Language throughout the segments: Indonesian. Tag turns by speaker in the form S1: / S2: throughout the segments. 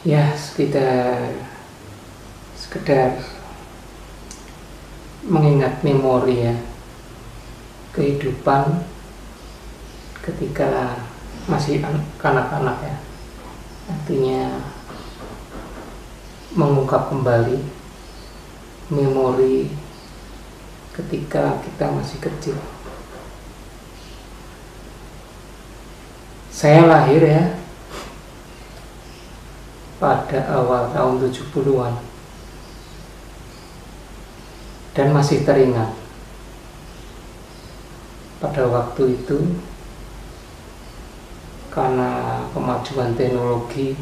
S1: Ya, sekedar mengingat memori ya, kehidupan ketika masih kanak-kanak ya. Artinya mengungkap kembali memori ketika kita masih kecil. Saya lahir ya pada awal tahun 70-an dan masih teringat pada waktu itu, karena kemajuan teknologi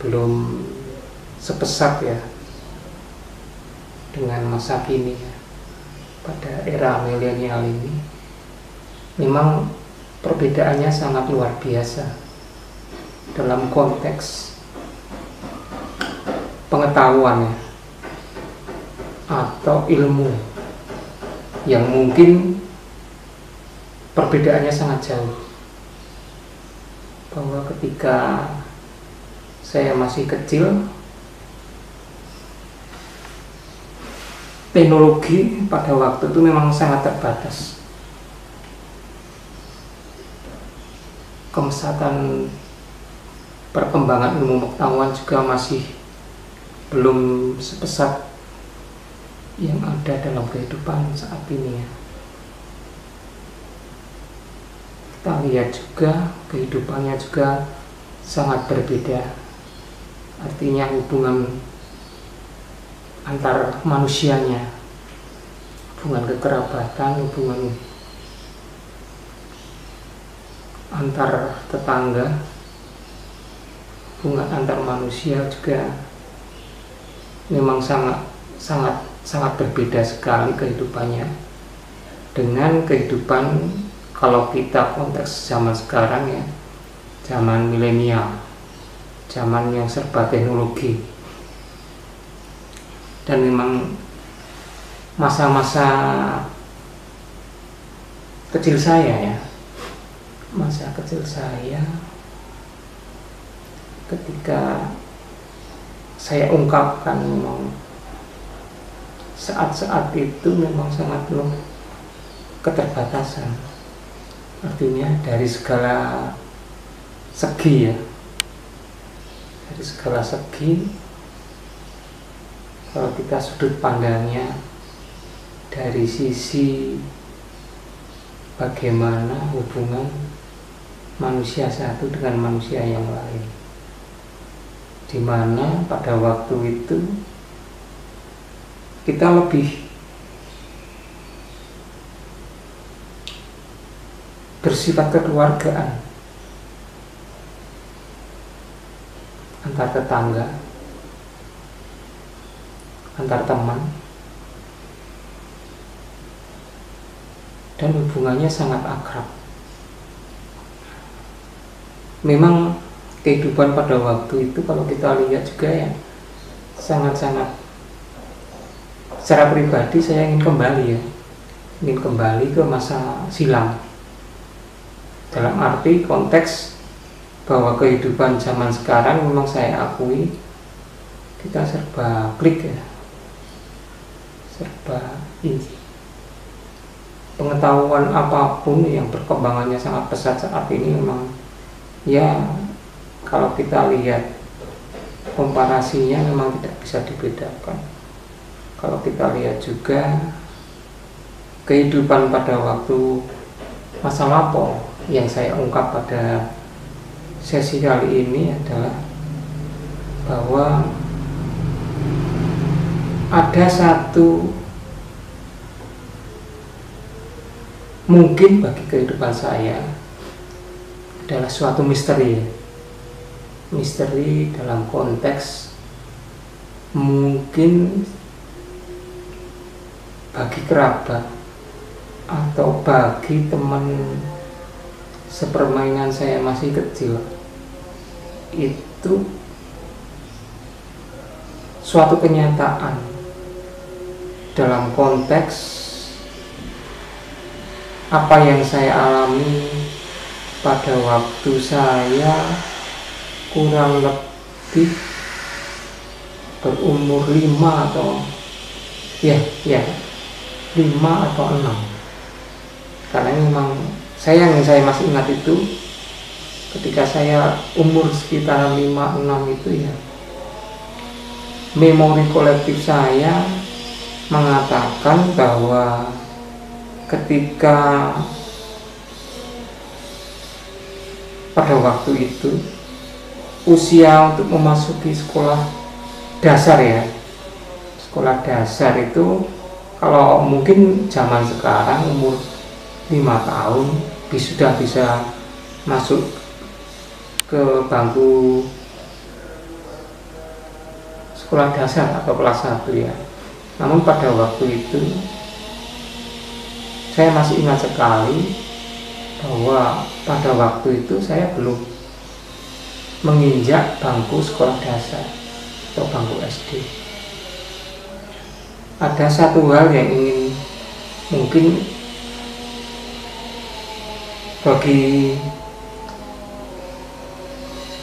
S1: belum sepesat ya dengan masa kini ya. Pada era milenial ini memang perbedaannya sangat luar biasa dalam konteks pengetahuan ya, atau ilmu yang mungkin perbedaannya sangat jauh. Bahwa ketika saya masih kecil, teknologi pada waktu itu memang sangat terbatas. Kemesatan perkembangan ilmu pengetahuan juga masih belum sepesat yang ada dalam kehidupan saat ini ya. Kita lihat juga kehidupannya juga sangat berbeda. Artinya hubungan antar manusianya, hubungan kekerabatan, hubungan antar tetangga, hubungan antar manusia juga memang sangat berbeda sekali kehidupannya dengan kehidupan kalau kita konteks zaman sekarang ya, zaman milenial, zaman yang serba teknologi. Dan memang masa-masa kecil saya ya, masa kecil saya ketika saya ungkapkan, memang saat-saat itu memang sangat penuh keterbatasan. Artinya dari segala segi ya, dari segala segi. Kalau kita sudut pandangnya dari sisi bagaimana hubungan manusia satu dengan manusia yang lain, di mana pada waktu itu kita lebih bersifat kekeluargaan antar tetangga, antar teman, dan hubungannya sangat akrab. Memang kehidupan pada waktu itu kalau kita lihat juga ya sangat-sangat, secara pribadi saya ingin kembali ke masa silam, dalam arti konteks bahwa kehidupan zaman sekarang memang saya akui kita serba klik ya, serba ini. Pengetahuan apapun yang perkembangannya sangat pesat saat ini memang ya, kalau kita lihat komparasinya memang tidak bisa dibedakan. Kalau kita lihat juga kehidupan pada waktu masa lampau yang saya ungkap pada sesi kali ini adalah bahwa ada satu, mungkin bagi kehidupan saya adalah suatu misteri dalam konteks mungkin bagi kerabat atau bagi teman sepermainan saya masih kecil, itu suatu kenyataan dalam konteks apa yang saya alami pada waktu saya kurang lebih lebih berumur 5 atau ya 5 atau 6. Karena memang yang saya masih ingat itu ketika saya umur sekitar 5-6 itu ya, memori kolektif saya mengatakan bahwa ketika pada waktu itu usia untuk memasuki sekolah dasar ya, sekolah dasar itu kalau mungkin zaman sekarang umur 5 tahun sudah bisa masuk ke bangku sekolah dasar atau kelas 1 ya. Namun pada waktu itu saya masih ingat sekali bahwa pada waktu itu saya belum menginjak bangku sekolah dasar atau bangku SD. Ada satu hal yang ingin mungkin bagi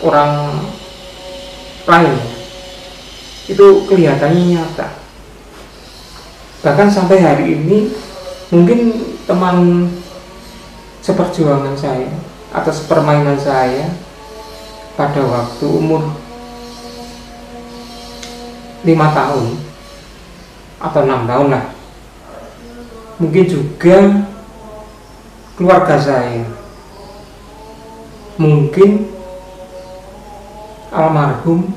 S1: orang lain itu kelihatannya nyata. Bahkan sampai hari ini mungkin teman seperjuangan saya atau sepermainan saya pada waktu umur 5 tahun atau 6 tahun lah, mungkin juga keluarga saya, mungkin almarhum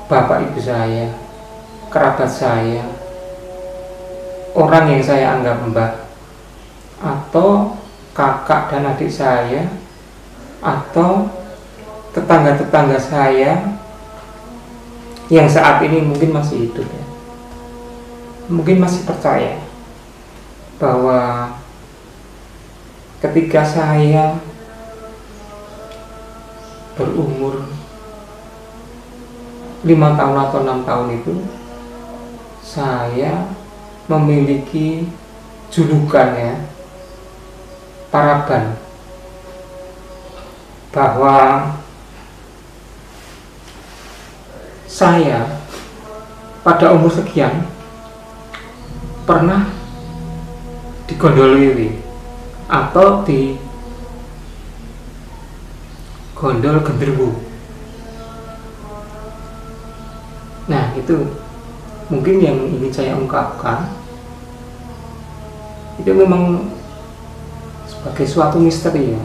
S1: bapak ibu saya, kerabat saya, orang yang saya anggap mbah, atau kakak dan adik saya, atau tetangga-tetangga saya yang saat ini mungkin masih hidup ya, mungkin masih percaya bahwa ketika saya berumur 5 tahun atau 6 tahun itu, saya memiliki julukan ya, paraban, bahwa saya pada umur sekian pernah digondol atau di gondol genderuwo. Nah, itu mungkin yang ingin saya ungkapkan. Itu memang sebagai suatu misteri ya,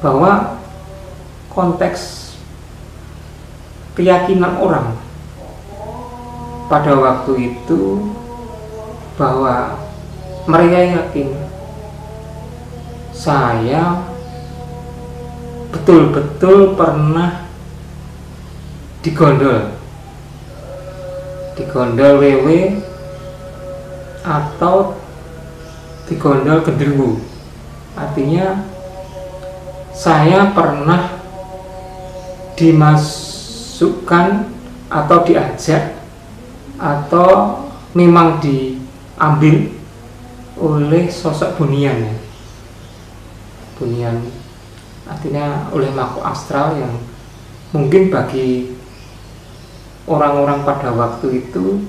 S1: bahwa konteks keyakinan orang pada waktu itu bahwa mereka yakin saya betul-betul pernah digondol wewe atau digondol genderuwo. Artinya saya pernah dimasukkan atau diajak atau memang diambil oleh sosok bunian ya. Bunian artinya oleh makhluk astral yang mungkin bagi orang-orang pada waktu itu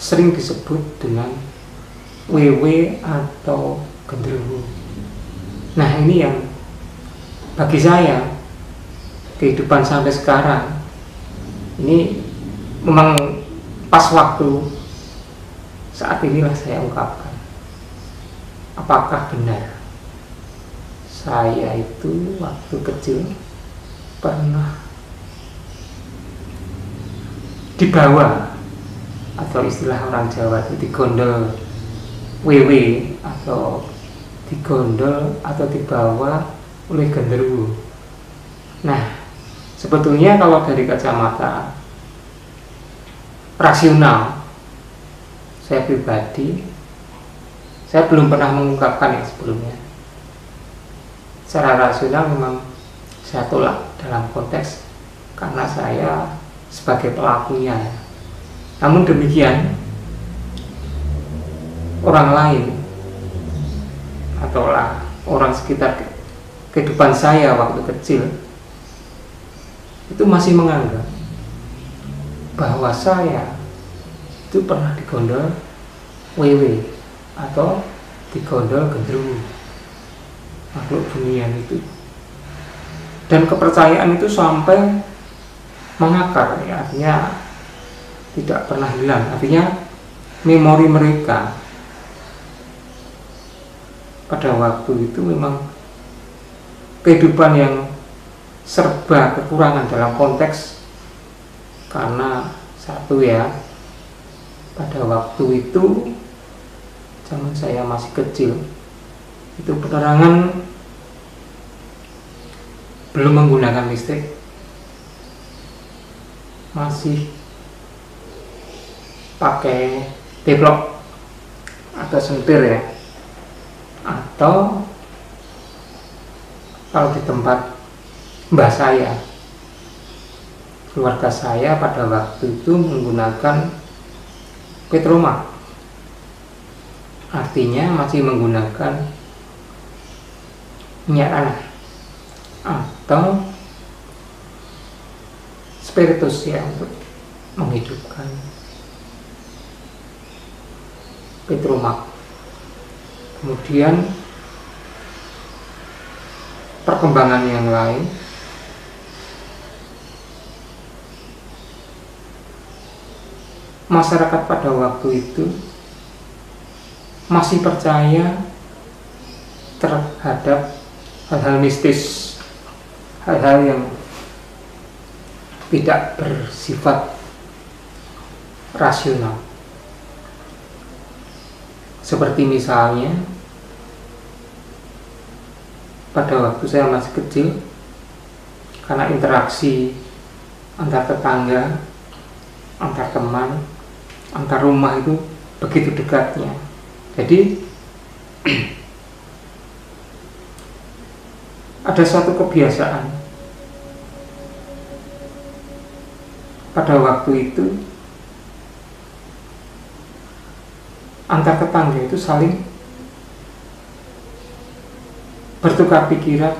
S1: sering disebut dengan wewe atau genderuwo. Nah, ini yang bagi saya kehidupan sampai sekarang ini memang pas waktu saat inilah saya ungkapkan. Apakah benar saya itu waktu kecil pernah dibawa, atau istilah orang Jawa itu digondol wewe, atau digondol atau dibawa oleh genderuwo. Nah, sebetulnya kalau dari kacamata rasional, saya pribadi saya belum pernah mengungkapkan yang sebelumnya. Secara rasional memang saya tolak dalam konteks karena saya sebagai pelakunya ya. Namun demikian, orang lain atau orang sekitar kehidupan saya waktu kecil itu masih menganggap bahwa saya itu pernah digondol wewe atau digondol gendruwo, makhluk bunian itu. Dan kepercayaan itu sampai mengakar, ya, artinya tidak pernah hilang. Artinya memori mereka pada waktu itu memang kehidupan yang serba kekurangan dalam konteks, karena satu ya, pada waktu itu zaman saya masih kecil itu penerangan belum menggunakan listrik, masih pakai teplok atau sentir ya, atau kalau di tempat mbah saya, keluarga saya pada waktu itu menggunakan petromak, artinya masih menggunakan minyak tanah atau spiritus ya untuk menghidupkan petromak. Kemudian perkembangan yang lain, masyarakat pada waktu itu masih percaya terhadap hal-hal mistis, hal-hal yang tidak bersifat rasional. Seperti misalnya pada waktu saya masih kecil, karena interaksi antar tetangga, antar teman, antar rumah itu begitu dekatnya. Jadi ada suatu kebiasaan pada waktu itu, antar tetangga itu saling bertukar pikiran,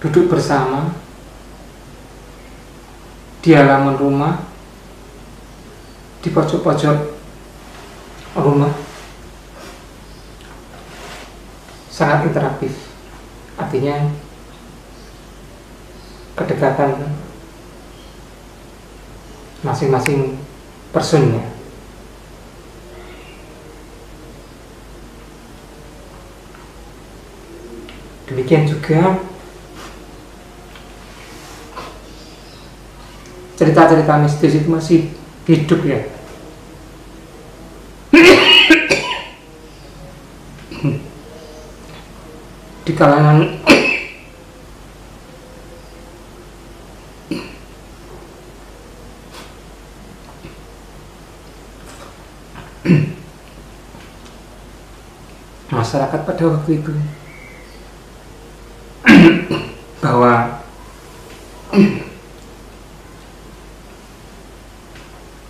S1: duduk bersama di halaman rumah, di pojok-pojok rumah, sangat interaktif. Artinya kedekatan masing-masing personnya. Demikian juga cerita-cerita mistis itu masih hidup ya. Di kalangan masyarakat pada waktu itu, bahwa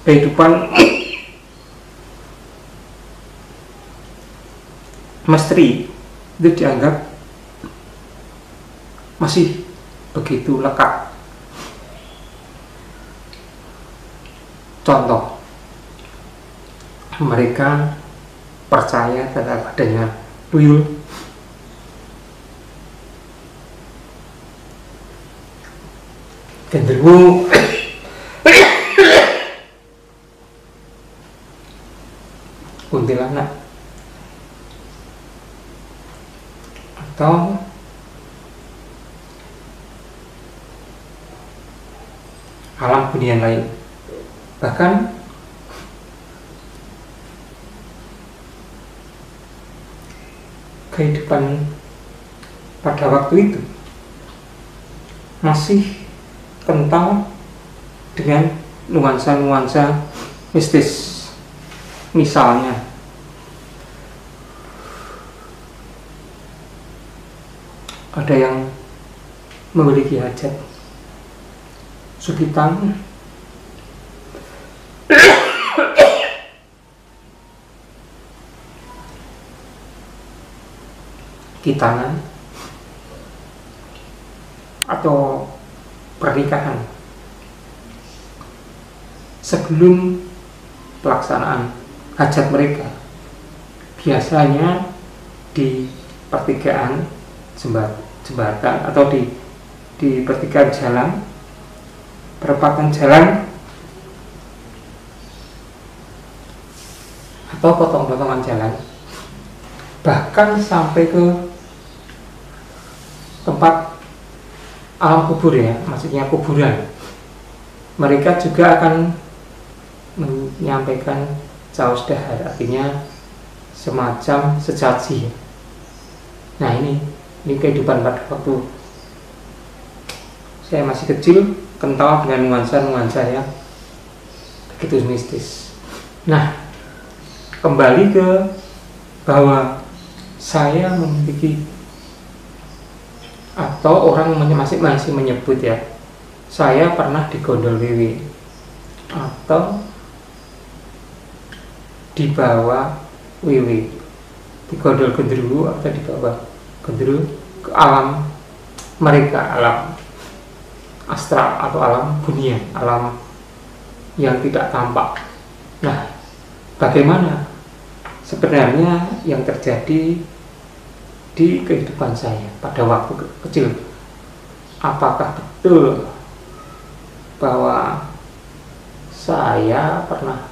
S1: kehidupan misteri itu dianggap masih begitu lekat. Contoh, mereka percaya terhadap adanya tuyul, genderuwo, kuntilanak, atau alam bunian lain. Bahkan kehidupan pada waktu itu masih kental dengan nuansa-nuansa mistis. Misalnya ada yang memiliki hajat sukitan, kitanan, atau pernikahan, sebelum pelaksanaan hajat mereka, biasanya di pertigaan jembatan atau di pertigaan jalan, perempatan jalan atau potong-potongan jalan, bahkan sampai ke tempat alam kubur ya, maksudnya kuburan, mereka juga akan menyampaikan caos dahar, artinya semacam sesaji. Nah ini kehidupan pada waktu saya masih kecil, kental dengan nuansa-nuansa yang begitu mistis. Nah, kembali ke bahwa saya memiliki, atau orang masih menyebut ya, saya pernah digondol wiwi atau dibawa wiwi, digondol gendruwo atau dibawa gendruwo ke alam mereka, alam astral atau alam dunia, alam yang tidak tampak. Nah, bagaimana sebenarnya yang terjadi di kehidupan saya pada waktu kecil? Apakah betul bahwa saya pernah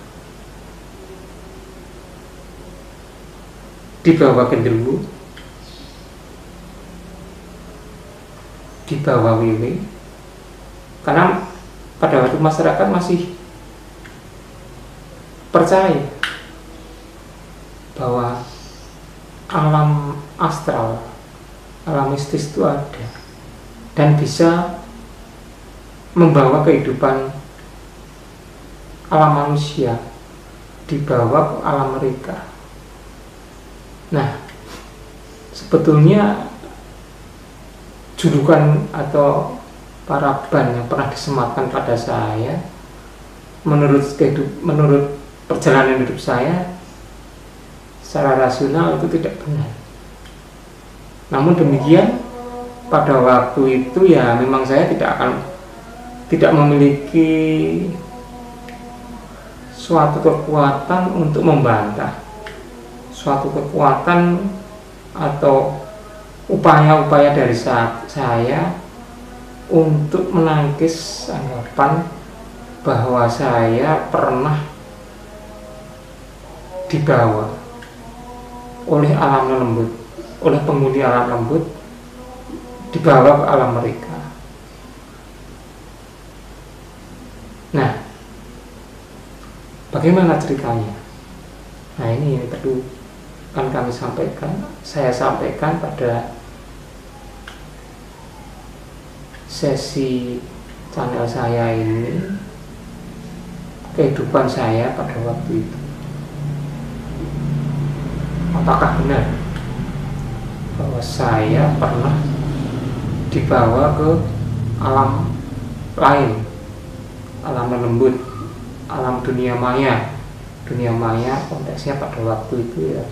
S1: dibawa gendruwo, dibawa wiwi? Karena pada waktu masyarakat masih percaya bahwa alam astral, alam mistis itu ada dan bisa membawa kehidupan alam manusia, dibawa ke alam mereka. Nah, sebetulnya julukan atau paraban yang pernah disematkan pada saya, menurut perjalanan hidup saya, secara rasional itu tidak benar. Namun demikian, pada waktu itu ya memang saya tidak memiliki suatu kekuatan untuk membantah, suatu kekuatan atau upaya-upaya dari saya untuk menangkis anggapan bahwa saya pernah dibawa oleh alam lembut, oleh penghuni alam lembut, dibawa ke alam mereka. Nah, bagaimana ceritanya? Nah, ini yang perlu kan kami sampaikan, saya sampaikan pada sesi channel saya ini, kehidupan saya pada waktu itu. Apakah benar bahwa saya pernah dibawa ke alam lain, alam lembut, alam dunia maya? Dunia maya konteksnya pada waktu itu ya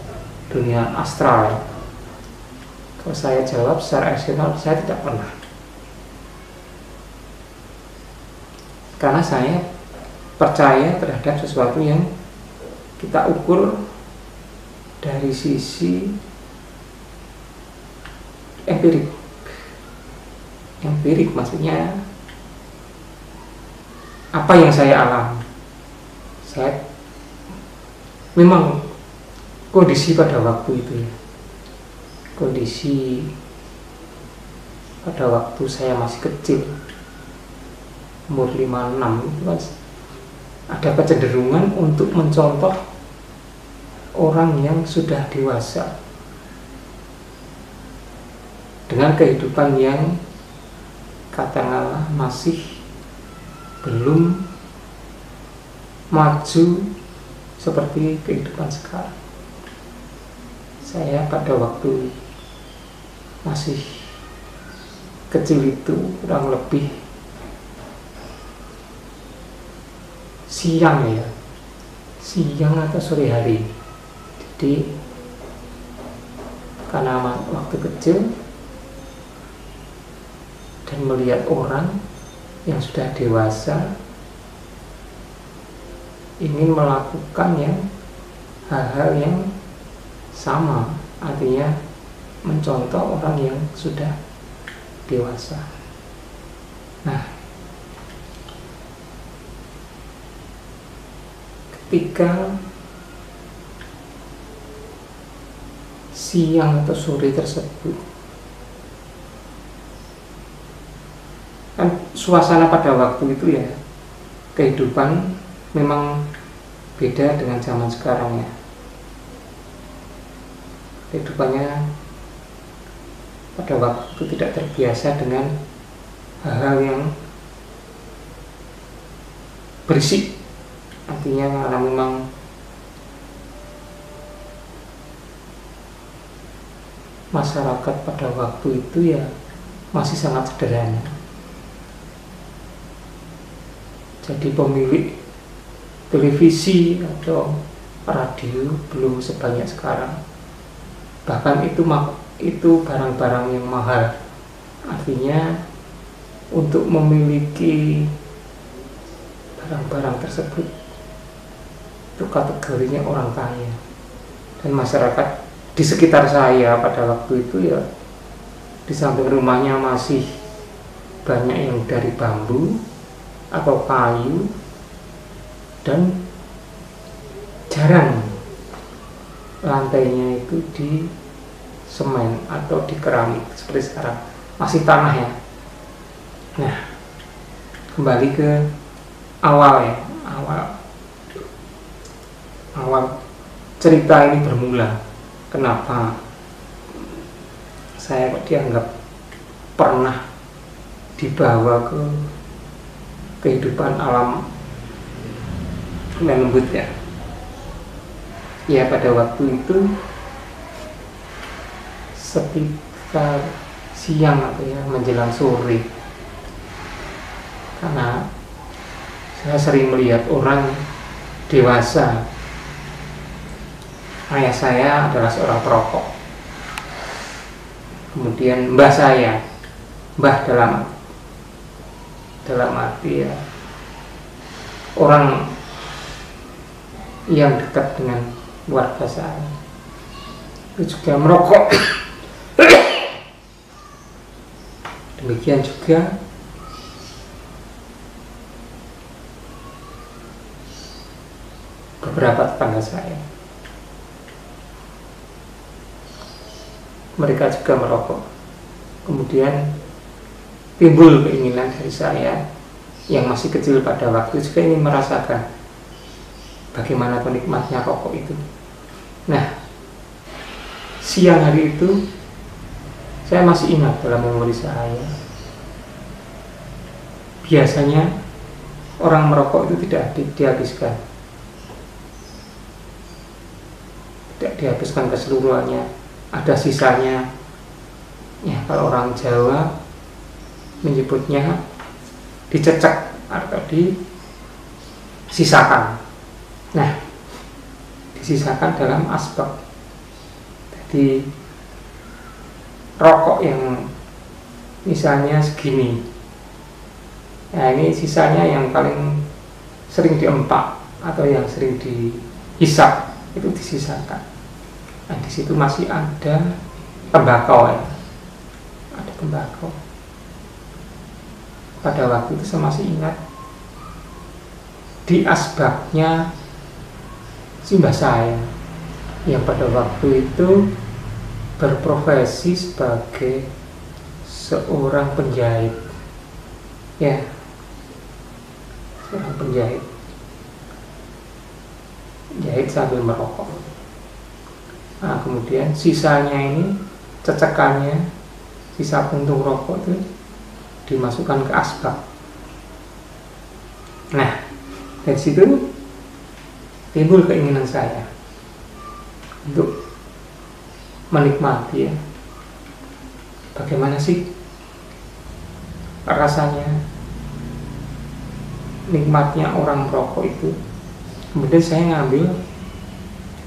S1: dunia astral. Kalau saya jawab secara rasional, saya tidak pernah. Karena saya percaya terhadap sesuatu yang kita ukur dari sisi empirik. Empirik maksudnya apa yang saya alami. Saya memang kondisi pada waktu itu ya, kondisi pada waktu saya masih kecil, umur 5-6 itu kan ada kecenderungan untuk mencontoh orang yang sudah dewasa dengan kehidupan yang katakanlah masih belum maju seperti kehidupan sekarang. Saya pada waktu masih kecil itu kurang lebih siang ya, siang atau sore hari. Jadi karena waktu kecil dan melihat orang yang sudah dewasa ingin melakukan hal-hal yang sama, artinya mencontoh orang yang sudah dewasa. Nah, ketika siang atau sore tersebut, kan suasana pada waktu itu ya, kehidupan memang beda dengan zaman sekarang ya. Kehidupannya pada waktu itu tidak terbiasa dengan hal-hal yang berisik, artinya karena memang masyarakat pada waktu itu ya masih sangat sederhana. Jadi pemilik televisi atau radio belum sebanyak sekarang. Bahkan itu barang-barang yang mahal. Artinya untuk memiliki barang-barang tersebut itu kategorinya orang kaya. Dan masyarakat di sekitar saya pada waktu itu ya, di samping rumahnya masih banyak yang dari bambu atau kayu, dan jarang lantainya itu di semen atau di keramik seperti sekarang, masih tanah ya. Nah, kembali ke awal cerita ini bermula. Kenapa saya kok dianggap pernah dibawa ke kehidupan alam lembut ya? Ya, pada waktu itu sekitar siang atau ya menjelang sore, karena saya sering melihat orang dewasa. Ayah saya adalah seorang perokok, kemudian mbah saya, mbah dalam arti ya orang yang dekat dengan keluarga saya, itu juga merokok. Demikian juga beberapa tetangga saya, mereka juga merokok. Kemudian timbul keinginan dari saya yang masih kecil pada waktu juga ingin merasakan bagaimana penikmatnya rokok itu. Nah, siang hari itu saya masih ingat dalam memori saya, biasanya orang merokok itu tidak dihabiskan, tidak dihabiskan keseluruhannya, ada sisanya. Ya, kalau orang Jawa menyebutnya dicecek atau disisakan. Nah, disisakan dalam asbak. Jadi rokok yang misalnya segini, nah ini sisanya yang paling sering diempak atau yang sering dihisap itu disisakan. Nah, di situ masih ada tembakau ya, ada tembakau. Pada waktu itu saya masih ingat di asbaknya simbah saya yang pada waktu itu berprofesi sebagai seorang penjahit, ya, seorang penjahit, jahit sambil merokok. Nah, kemudian sisanya ini, cecekannya, sisa puntung rokok itu dimasukkan ke asbak. Nah, dari situ timbul keinginan saya untuk menikmati ya, bagaimana sih rasanya nikmatnya orang merokok itu. Kemudian saya ngambil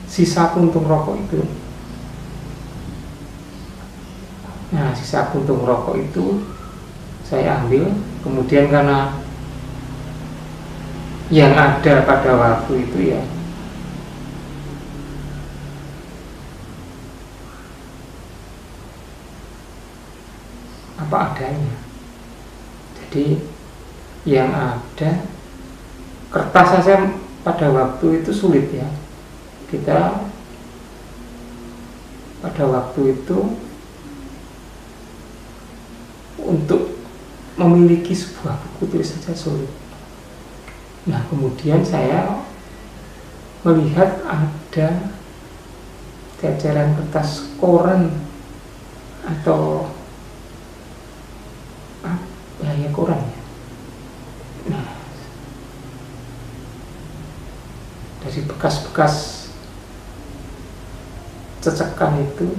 S1: sisa puntung rokok itu. Nah, sisa puntung rokok itu saya ambil. Kemudian karena yang ada pada waktu itu ya apa adanya, jadi yang ada kertas saja pada waktu itu sulit ya. Kita pada waktu itu untuk memiliki sebuah buku tulis saja sulit. Nah, kemudian saya melihat ada jajaran kertas koran atau ya koran ya. Nah, dari bekas-bekas cecekan itu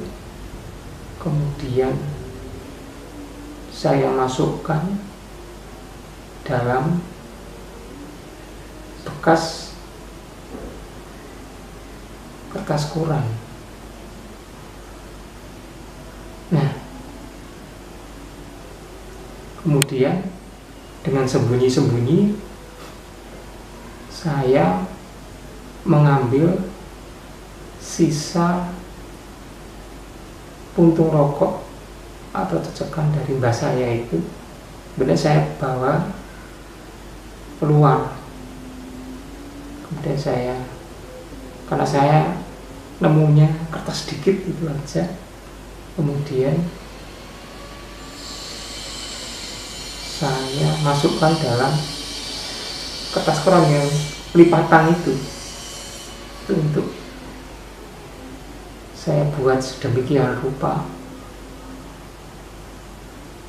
S1: kemudian saya masukkan dalam bekas kertas koran. Nah, kemudian dengan sembunyi-sembunyi saya mengambil sisa puntung rokok atau cecekan dari mbah saya itu, kemudian saya bawa keluar. Kemudian saya, karena saya nemunya kertas sedikit itu aja, kemudian saya masukkan dalam kertas koran yang lipatan itu untuk saya buat sedemikian rupa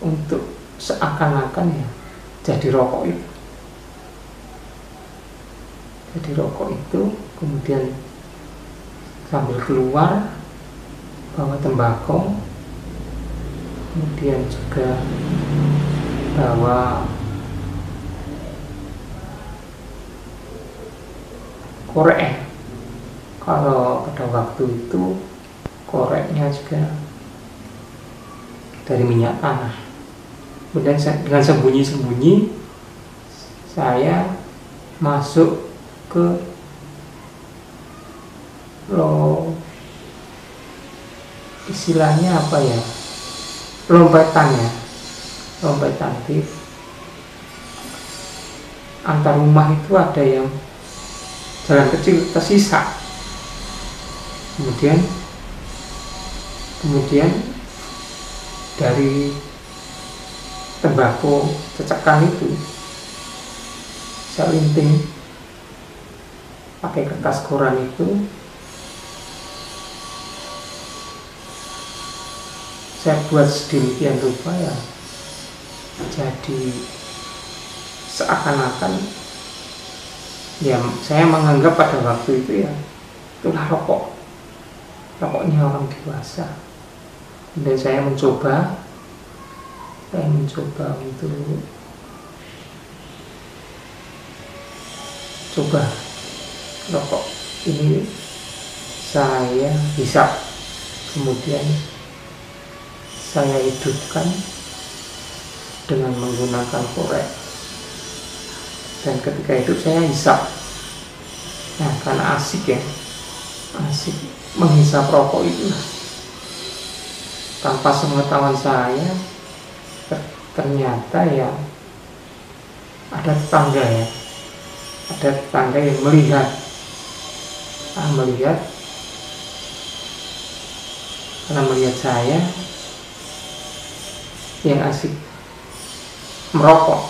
S1: untuk seakan-akan ya jadi rokok itu. Jadi rokok itu kemudian sambil keluar bawa tembakau, kemudian juga bawa korek. Kalau pada waktu itu koreknya juga dari minyak tanah. Kemudian dengan sembunyi-sembunyi saya masuk ke istilahnya apa ya, lompetan di antar rumah itu ada yang jalan kecil tersisa. Kemudian dari tembakau cecekan itu saya linting pakai kertas koran itu, saya buat sedemikian rupa ya, jadi seakan-akan ya saya menganggap pada waktu itu ya itulah rokoknya orang dewasa. Dan saya mencoba untuk coba rokok ini saya hisap, kemudian saya hidupkan dengan menggunakan korek, dan ketika itu saya hisap. Nah, karena asik menghisap rokok itu tanpa sepengetahuan saya, ternyata ya ada tetangga yang melihat karena melihat saya yang asik merokok.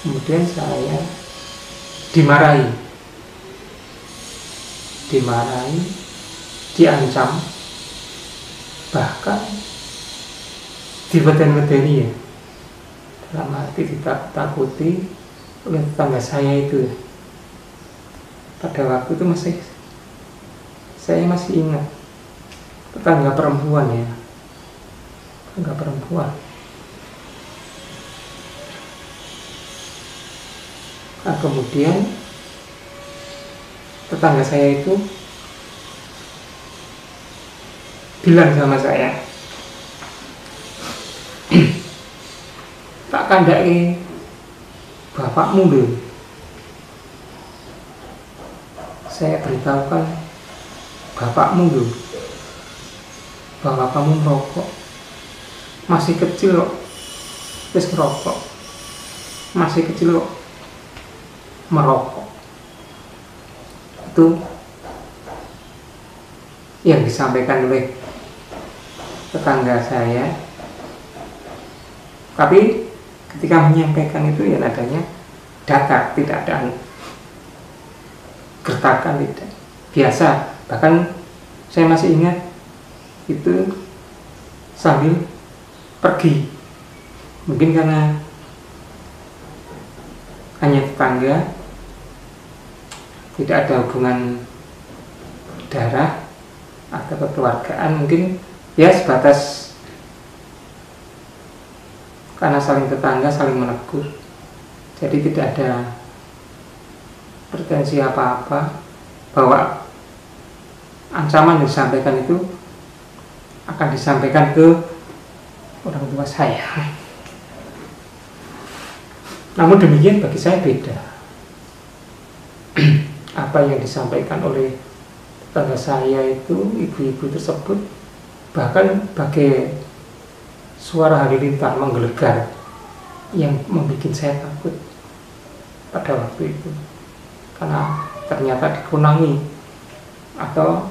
S1: Kemudian saya dimarahi, diancam, bahkan dibeden-bedeni ya, dalam arti ditakut-takuti oleh tetangga saya itu. Pada waktu itu saya masih ingat, tetangga perempuan. Nah, kemudian tetangga saya itu bilang sama saya, tak kandhake bapakmu lho. Saya beritahukan bapakmu lho bahwa kamu merokok, masih kecil kok wis merokok, masih kecil kok merokok. Itu yang disampaikan oleh tetangga saya. Tapi ketika menyampaikan itu ya nadanya datar, tidak ada gertakan, tidak biasa. Bahkan saya masih ingat itu sambil pergi, mungkin karena hanya tetangga, tidak ada hubungan darah atau kekeluargaan, mungkin ya sebatas karena saling tetangga, saling menegur. Jadi tidak ada pretensi apa-apa bahwa ancaman yang disampaikan itu akan disampaikan ke orang tua saya. Namun demikian bagi saya beda. Apa yang disampaikan oleh tetangga saya itu, ibu-ibu tersebut, bahkan bagai suara halilintar menggelegar yang membuat saya takut pada waktu itu, karena ternyata dikunangi atau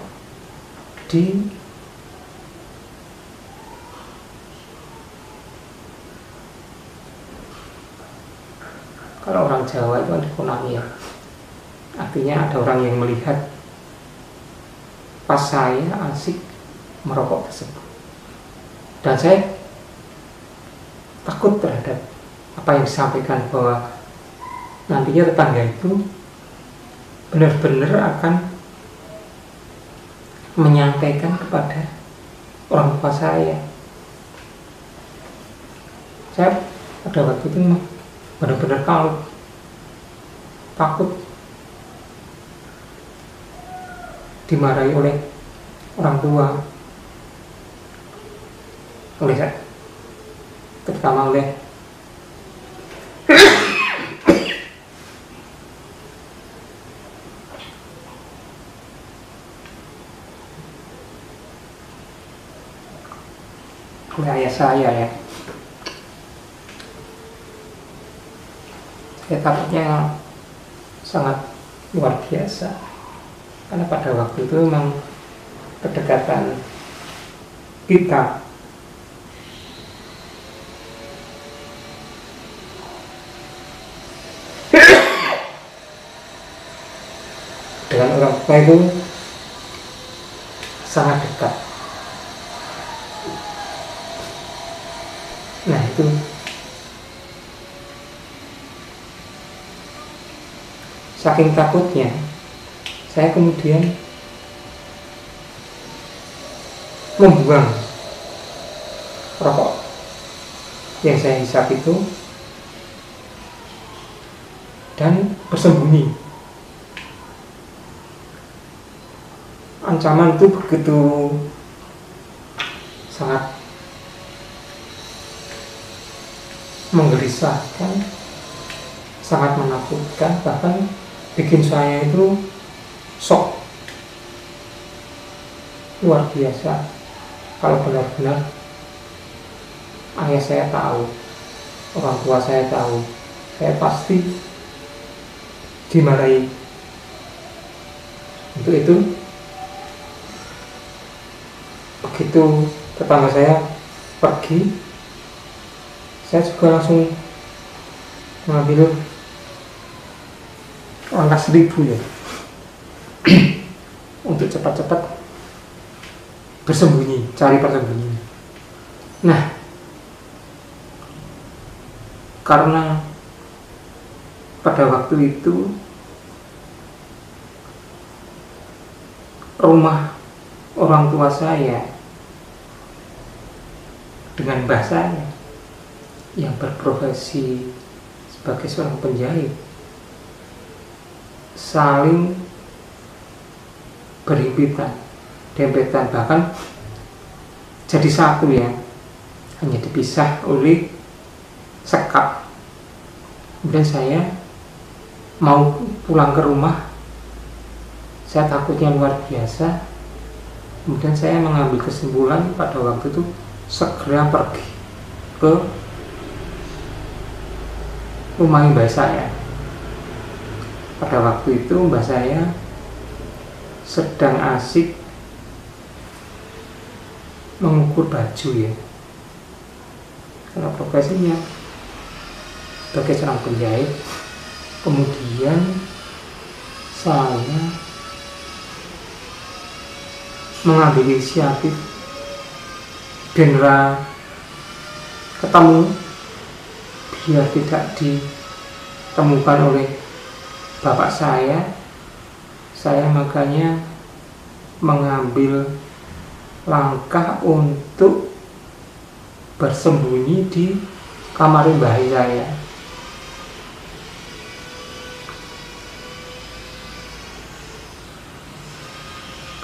S1: kalau orang Jawa itu dikunangi ya, artinya ada orang yang melihat pas saya asik merokok tersebut, dan saya takut terhadap apa yang disampaikan bahwa nantinya tetangga itu benar-benar akan menyampaikan kepada orang tua saya. Saya pada waktu itu benar-benar takut dimarahi oleh orang tua, oleh saya, terutama oleh ayah saya ya. Saya takutnya sangat luar biasa, karena pada waktu itu memang kedekatan kita dengan orang tua itu sangat dekat. Nah itu saking takutnya saya kemudian membuang rokok yang saya hisap itu dan bersembunyi. Ancaman itu begitu sangat menggelisahkan, sangat menakutkan, bahkan bikin saya itu shock luar biasa. Kalau benar-benar ayah saya tahu, orang tua saya tahu, saya pasti dimarahi. Untuk itu begitu tetangga saya pergi, saya juga langsung mengambil langkah 1000 ya untuk cepat-cepat bersembunyi, cari persembunyian. Nah, karena pada waktu itu rumah orang tua saya dengan mbah saya yang berprofesi sebagai seorang penjahit saling berhimpitan, dempetan, bahkan jadi satu ya, hanya dipisah oleh sekap Kemudian saya mau pulang ke rumah, saya takutnya luar biasa. Kemudian saya mengambil kesimpulan pada waktu itu segera pergi ke rumah mbah saya. Pada waktu itu mbah saya sedang asik mengukur baju ya, karena profesinya sebagai seorang penjahit. Kemudian saya mengambil inisiatif genre ketemu biar tidak ditemukan oleh bapak saya makanya mengambil langkah untuk bersembunyi di kamar mbah saya.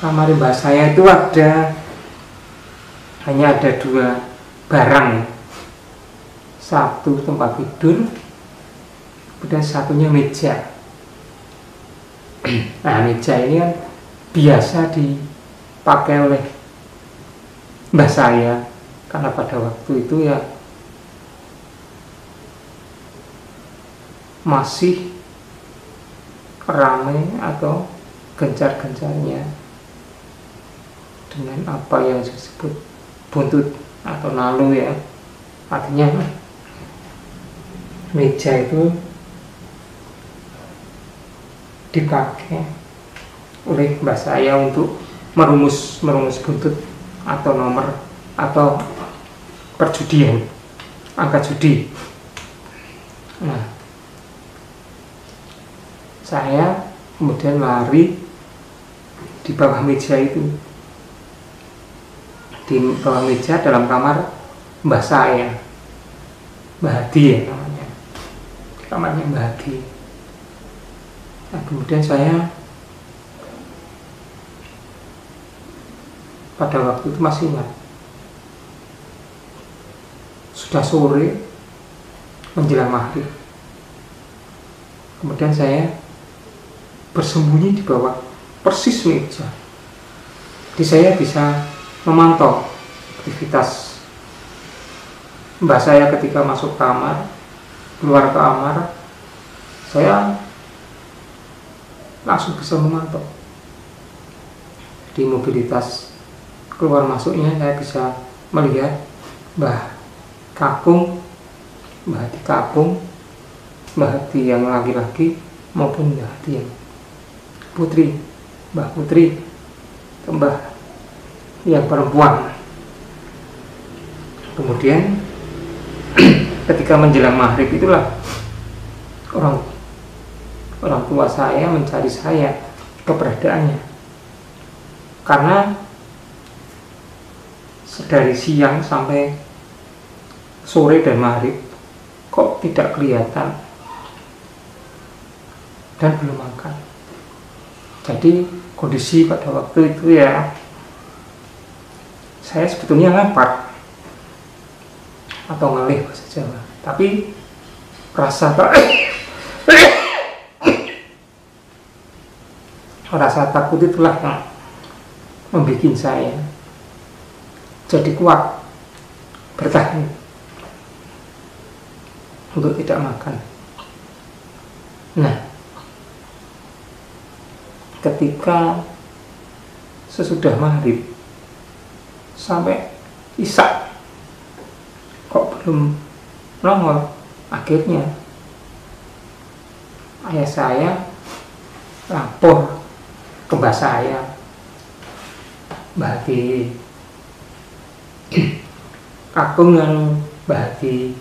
S1: Kamar mbah saya itu hanya ada 2 barang ya. Satu tempat tidur, kemudian satunya meja. Nah, meja ini kan biasa dipakai oleh mbah saya karena pada waktu itu ya masih ramai atau gencar-gencarnya dengan apa yang disebut buntut atau nalu ya. Artinya meja itu dipakai oleh mbah saya untuk merumus buntut atau nomor atau perjudian, angka judi. Nah, saya kemudian lari di bawah meja itu, di bawah meja dalam kamar mbah saya, Mbah Hadi ya namanya, kamarnya Mbah Hadi. Nah, kemudian saya pada waktu itu masih ingat, sudah sore menjelang maghrib. Kemudian saya bersembunyi di bawah persis meja. Jadi saya bisa memantau aktivitas mbah saya ketika masuk kamar, keluar kamar, saya langsung bisa memantau. Di mobilitas keluar masuknya saya bisa melihat Mbah Kakung, Mbah Hadi Kakung, Mbah Hadi yang laki-laki maupun Mbah Hadi yang putri, Mbah Putri, Mbah yang perempuan. Kemudian ketika menjelang maghrib itulah orang tua saya mencari saya keberadaannya, karena dari siang sampai sore dan maghrib kok tidak kelihatan dan belum makan. Jadi kondisi pada waktu itu ya, saya sebetulnya lapar atau ngalih bahasa Jawa, tapi rasa takut itulah yang membuat saya jadi kuat bertahan untuk tidak makan. Nah, ketika sesudah maghrib sampai isya kok belum nongol, akhirnya ayah saya lapor ke mbah saya, Mbah Hadi Kakung dan Mbah Hadi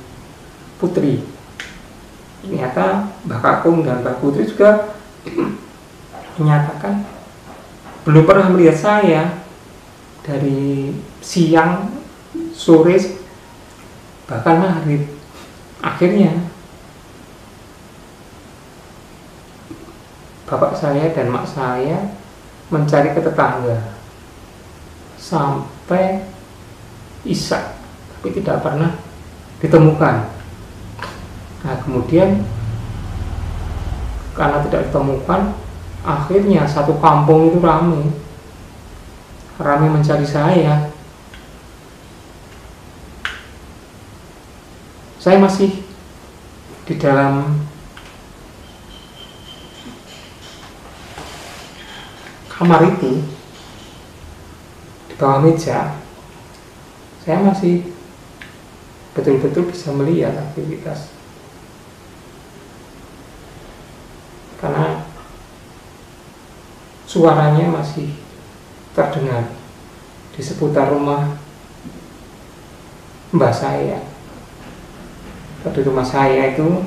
S1: Putri. Ternyata Mbah Kakung dan Mbah Putri juga menyatakan belum pernah melihat saya dari siang, sore, bahkan maghrib. Akhirnya bapak saya dan mak saya mencari ke tetangga sampai isya, tapi tidak pernah ditemukan. Nah, kemudian Karena tidak ditemukan, akhirnya satu kampung itu ramai mencari saya. Saya masih di dalam kamar itu, di bawah meja, saya masih betul-betul bisa melihat aktivitas. Karena suaranya masih terdengar di seputar rumah mbah saya. Di rumah saya itu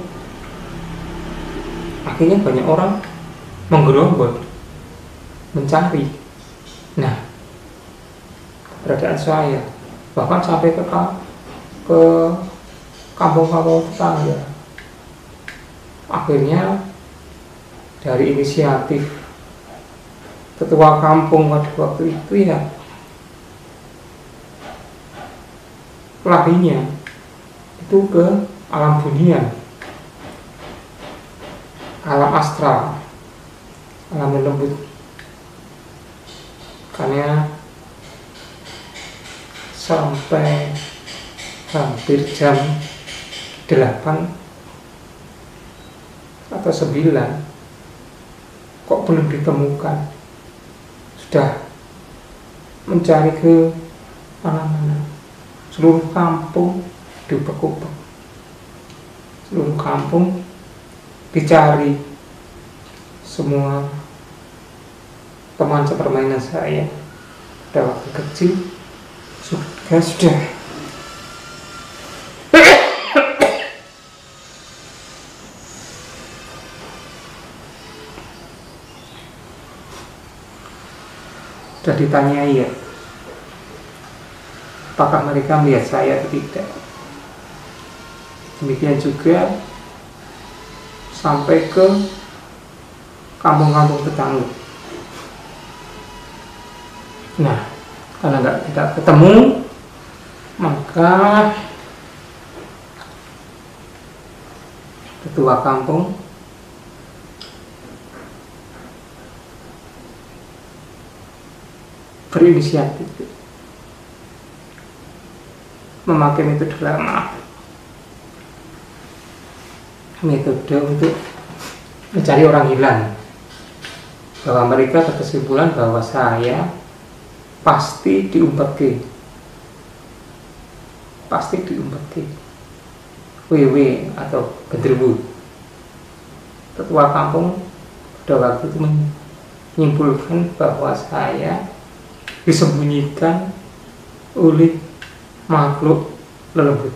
S1: akhirnya banyak orang menggerombol mencari. Nah, keberadaan saya bahkan sampai ke kampung-kampung tetangga. Akhirnya dari inisiatif ketua kampung pada waktu itu ya, larinya itu ke alam dunia, alam astral, alam lembut. Karena sampai hampir jam 8 atau 9 kok belum ditemukan. Sudah mencari ke mana-mana, seluruh kampung diubek-ubek, seluruh kampung dicari. Semua teman sepermainan saya pada waktu kecil sudah ditanyai ya, apakah mereka melihat saya atau tidak. Demikian juga sampai ke kampung-kampung tetangga. Nah, karena tidak ketemu, maka ketua kampung berinisiatif memakai metode lama, metode untuk mencari orang hilang, bahwa mereka berkesimpulan bahwa saya pasti diumpeti WW atau genderuwo. Ketua kampung pada waktu itu menyimpulkan bahwa saya disembunyikan oleh makhluk lembut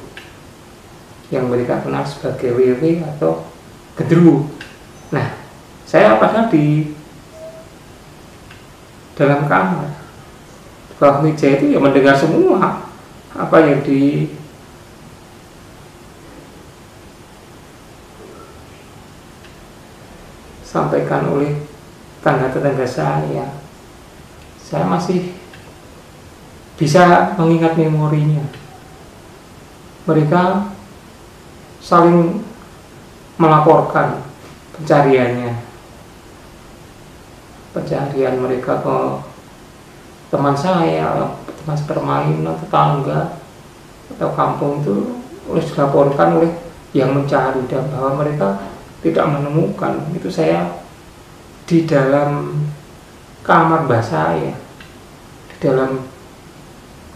S1: yang mereka kenal sebagai WW atau genderuwo. Nah, saya padahal di dalam kamar, bawah meja itu ya mendengar semua apa yang disampaikan oleh tetangga-tetangga saya. Saya masih bisa mengingat memorinya. Mereka saling melaporkan pencarian mereka ke teman saya, teman sepermainan, tetangga atau kampung itu dilaporkan oleh yang mencari, dan bahwa mereka tidak menemukan. Itu saya di dalam kamar mbah saya,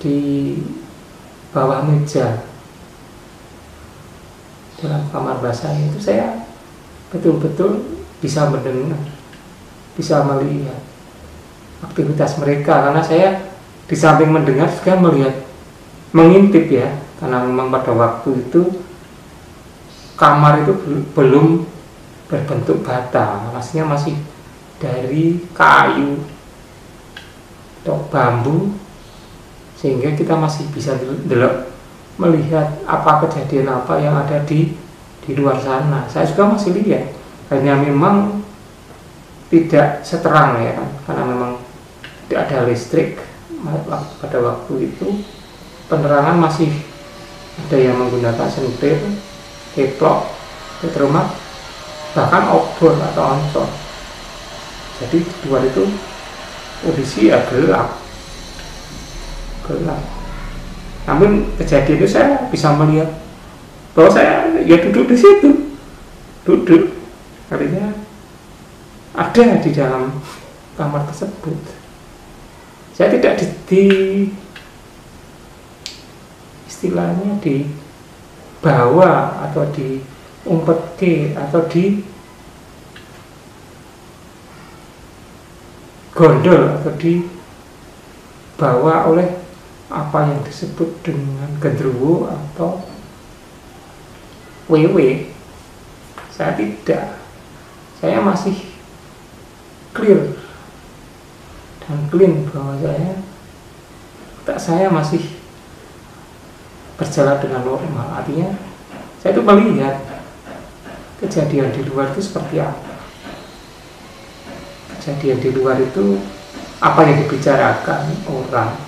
S1: di bawah meja dalam kamar mbah saya itu saya betul-betul bisa mendengar, bisa melihat aktivitas mereka. Karena saya di samping mendengar juga melihat, mengintip ya, karena memang pada waktu itu kamar itu belum berbentuk bata, maksudnya masih dari kayu atau bambu, sehingga kita masih bisa melihat apa kejadian apa yang ada di luar sana. Saya juga masih lihat, hanya memang tidak seterang ya kan, karena memang tidak ada listrik pada waktu itu. Penerangan masih ada yang menggunakan sentir, keplok, petromak, bahkan obor atau oncor. Jadi di luar itu kondisi ya gelap. Namun kejadian itu saya bisa melihat bahwa saya ya duduk di situ, artinya ada di dalam kamar tersebut. Saya tidak di istilahnya dibawa atau diumpet atau di gondol atau dibawa oleh apa yang disebut dengan genderuwo atau WW. Saya tidak, saya masih clear dan clean bahwa saya masih berjalan dengan normal. Artinya saya itu melihat kejadian di luar itu seperti apa. Kejadian di luar itu apa yang dibicarakan orang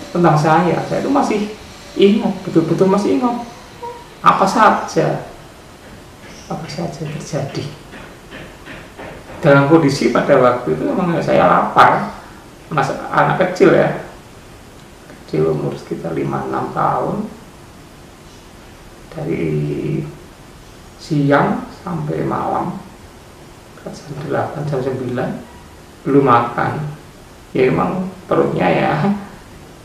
S1: tentang saya itu masih ingat, betul-betul masih ingat apa saja terjadi. Dalam kondisi pada waktu itu memang saya lapar, anak kecil ya, kecil umur sekitar 5-6 tahun, dari siang sampai malam jam 8, jam 9 belum makan. Ya emang perutnya ya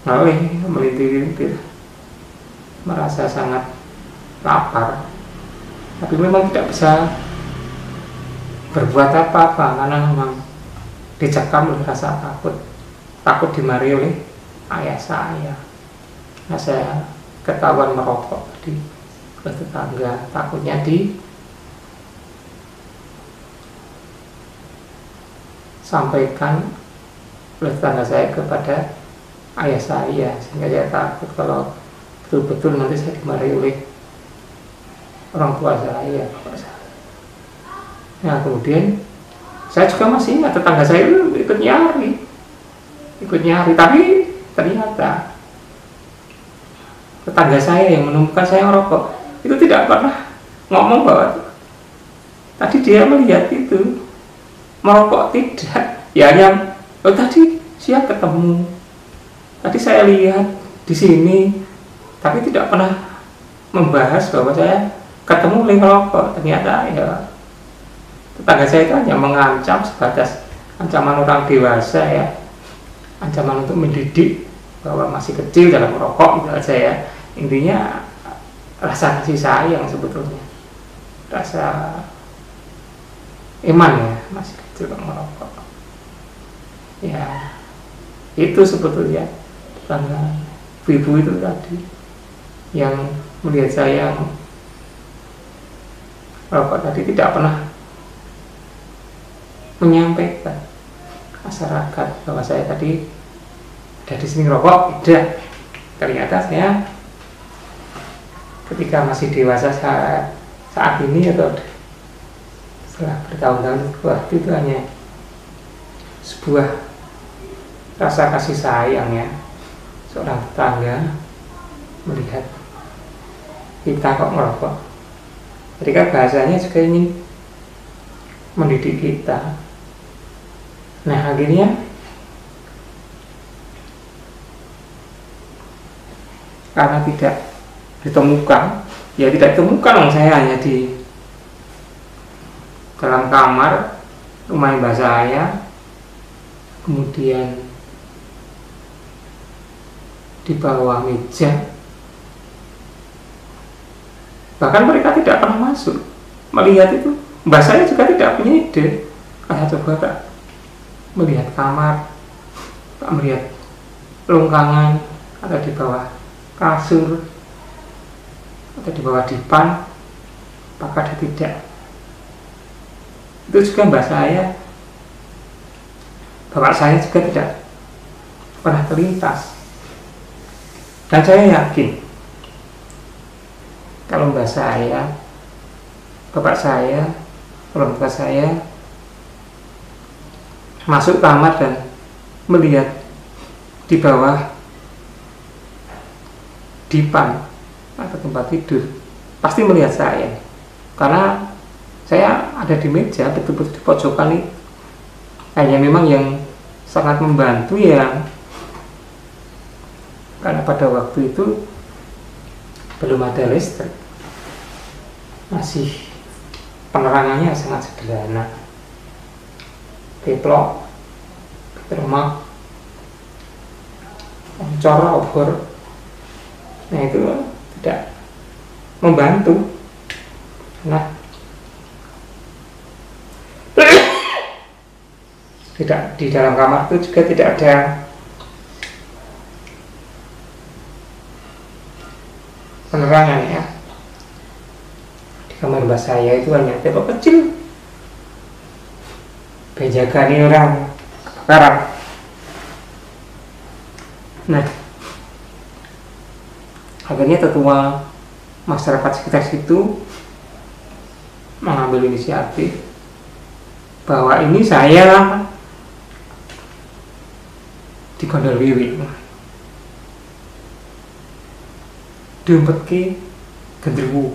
S1: ngelih, melintir-lintir, merasa sangat lapar, tapi memang tidak bisa berbuat apa-apa karena memang dicekam oleh rasa takut dimarahi oleh ayah saya. Nah, saya ketahuan merokok di tetangga, takutnya disampaikan oleh tetangga saya kepada ayah saya, sehingga saya takut kalau betul-betul nanti saya dimarahi oleh orang tua saya, bapak saya. Nah, kemudian saya juga masih ingat tetangga saya itu ikut nyari, tapi ternyata tetangga saya yang menemukan saya merokok itu tidak pernah ngomong bahwa tadi dia melihat itu merokok, tidak. Ya hanya tadi siap ketemu, tadi saya lihat di sini, tapi tidak pernah membahas bahwa saya ketemu oleh merokok. Ternyata ya tetangga saya itu hanya mengancam sebatas ancaman orang dewasa ya, ancaman untuk mendidik bahwa masih kecil dalam merokok gitu aja ya. Intinya rasa kasih sayang sebetulnya, rasa iman ya, masih kecil dalam merokok ya. Itu sebetulnya tetangga ibu itu tadi yang melihat saya merokok tadi tidak pernah menyampaikan masyarakat bahwa saya tadi ada di sini rokok, tidak. Ternyata saya ketika masih dewasa saat ini atau setelah bertahun-tahun waktu itu hanya sebuah rasa kasih sayang ya, seorang tetangga melihat kita kok merokok. Ketika bahasanya juga ingin mendidik kita. Nah, akhirnya karena tidak ditemukan, ya tidak ditemukan dong, saya hanya di dalam kamar rumah mbak saya, kemudian di bawah meja, bahkan mereka tidak pernah masuk melihat itu. Mbak saya juga tidak punya ide, coba tak melihat kamar, tak melihat longgangan atau di bawah kasur atau di bawah dipan, apakah dia tidak. Itu juga mbak saya, bapak saya juga tidak pernah terlintas. Dan saya yakin kalau mbak saya, bapak saya, orang tua saya masuk kamar dan melihat di bawah dipan atau tempat tidur, pasti melihat saya, karena Saya ada di meja, betul-betul di pojokan itu. Hanya memang yang sangat membantu ya, karena pada waktu itu belum ada listrik, masih penerangannya sangat sederhana, keplok, termak, oncor, obor. Nah itu tidak membantu. Nah, tidak, di dalam kamar itu juga tidak ada penerangan ya. Di kamar mbak saya itu hanya tembok kecil, penjaga ini orang kebakaran. Nah, akhirnya tetua masyarakat sekitar situ mengambil inisiatif bahwa ini saya di Gondol Wiwi diumpet ke genderuwo,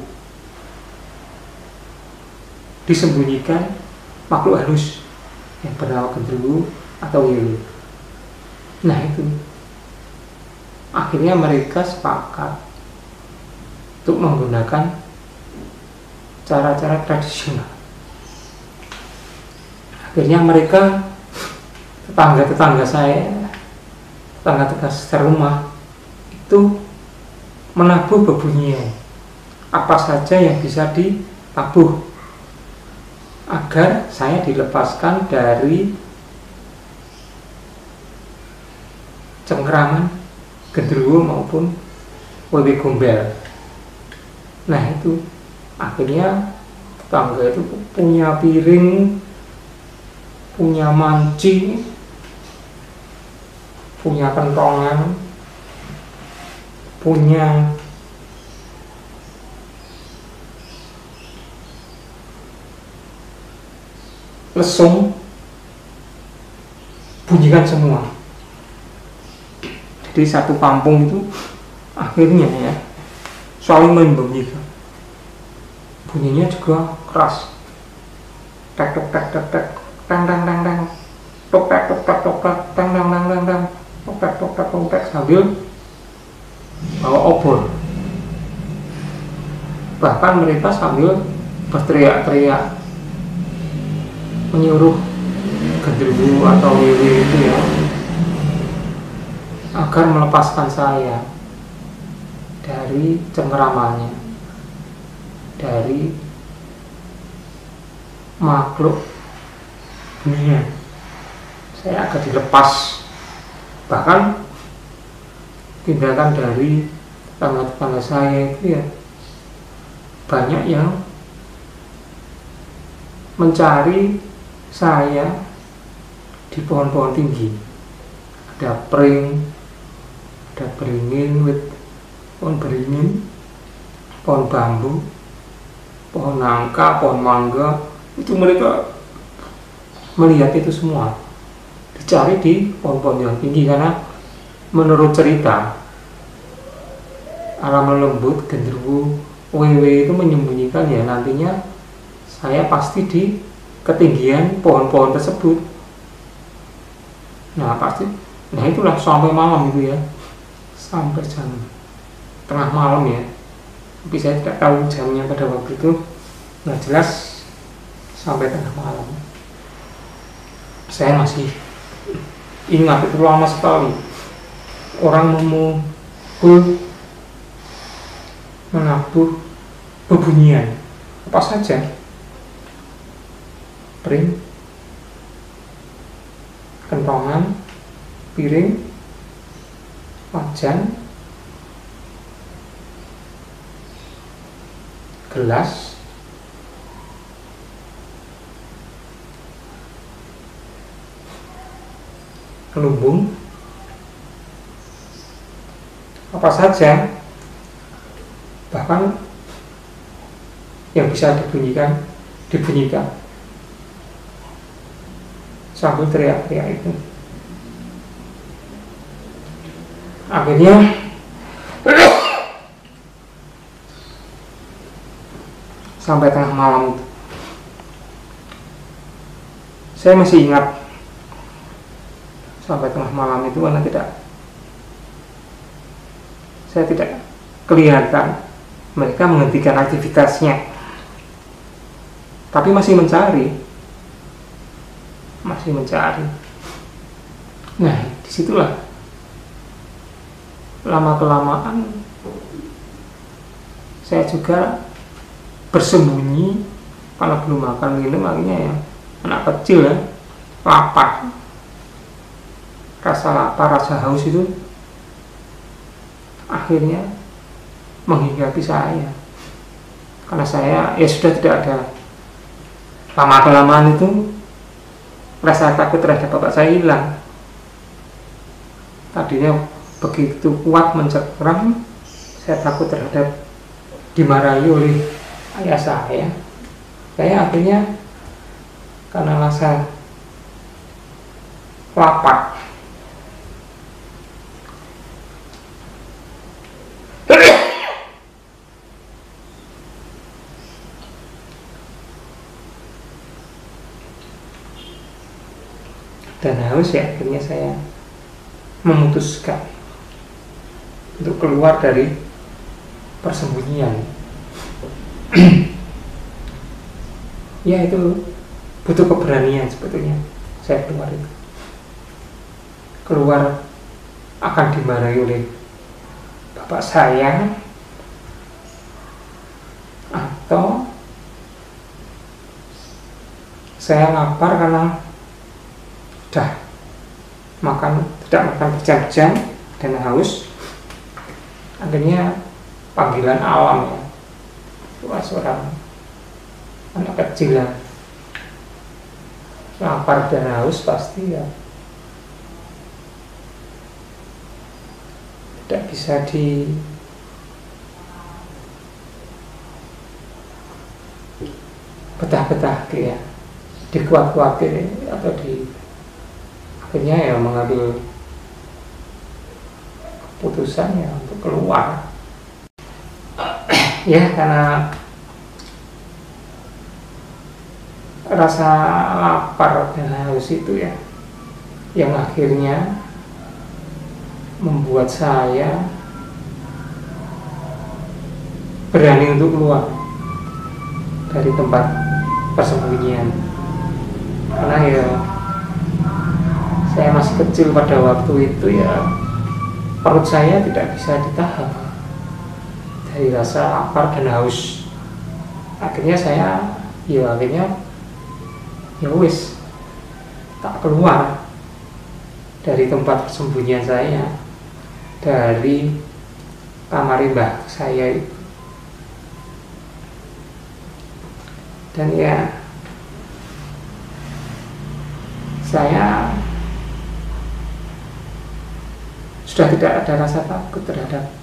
S1: disembunyikan makhluk halus yang bernama genderuwo atau wiwi. Nah itu akhirnya mereka sepakat untuk menggunakan cara-cara tradisional. Akhirnya mereka, tetangga-tetangga saya, tetangga-tetangga serumah itu menabuh bebunyian apa saja yang bisa ditabuh agar saya dilepaskan dari cengkeraman genderuwo maupun wewe gombel. Nah itu akhirnya tetangga itu punya piring, punya manci, punya kentongan, punya lesung, bunyikan semua. Jadi satu kampung itu akhirnya ya saling membunyikan. Bunyinya juga keras, tek tek tek tek tek, tang tang tang tang, tok tek tok tek tok tek, tang tang tang tang tang, tok tek tok tek tok tek, sambil bawa obor. Bahkan mereka sambil berteriak-teriak menyuruh genderuwo atau wiwi itu ya agar melepaskan saya dari cengkeramannya, dari makhluk dunia. Saya akan dilepas. Bahkan tindakan dari tetangga-tetangga saya itu ya banyak yang mencari saya di pohon-pohon tinggi. Ada pring, ada beringin, pohon beringin, pohon bambu, pohon nangka, pohon mangga. Itu mereka melihat itu semua, dicari di pohon-pohon yang tinggi. Karena menurut cerita alam lembut genderuwo wewe itu menyembunyikan ya nantinya saya pasti di ketinggian pohon-pohon tersebut. Nah pasti, nah itulah sampai malam itu ya, sampai jam tengah malam ya. Tapi saya tidak tahu jamnya pada waktu itu. Nah jelas sampai tengah malam. Saya masih ingat itu lama sekali. Orang memukul, menabuh bebunyian apa saja, pring, kentongan, piring, wajan, gelas, lumbung, apa saja, bahkan yang bisa dibunyikan sambil teriak-teriak itu. Akhirnya sampai tengah malam itu Saya masih ingat sampai tengah malam itu karena saya tidak kelihatan mereka menghentikan aktivitasnya, tapi masih mencari. Nah, disitulah lama-kelamaan saya juga bersembunyi karena belum makan minum. Akhirnya ya anak kecil ya, lapar, rasa lapar, rasa haus itu akhirnya menghinggapi saya, karena saya ya sudah tidak ada. Lama-kelamaan itu rasa takut terhadap bapak saya hilang. Tadinya begitu kuat mencekram, saya takut terhadap dimarahi oleh ayah saya. Saya akhirnya karena rasa lapar, dan haus, ya akhirnya saya memutuskan untuk keluar dari persembunyian. Ya itu butuh keberanian sebetulnya. Saya keluar akan dimarahi oleh bapak saya, atau saya lapar karena tidak makan berjam-jam dan haus. Akhirnya panggilan alam ya, seorang anak kecil ya, lapar dan haus pasti ya tidak bisa betah-betah ya, dikuat-kuat atau akhirnya ya mengambil keputusan ya untuk keluar. Ya karena rasa lapar dan haus itu ya yang akhirnya membuat saya berani untuk keluar dari tempat persembunyian. Karena ya saya masih kecil pada waktu itu, ya perut saya tidak bisa ditahan dari rasa lapar dan haus. Akhirnya ya wis tak keluar dari tempat persembunyian saya, dari kamar mbah saya itu. Dan ya saya sudah tidak ada rasa takut terhadap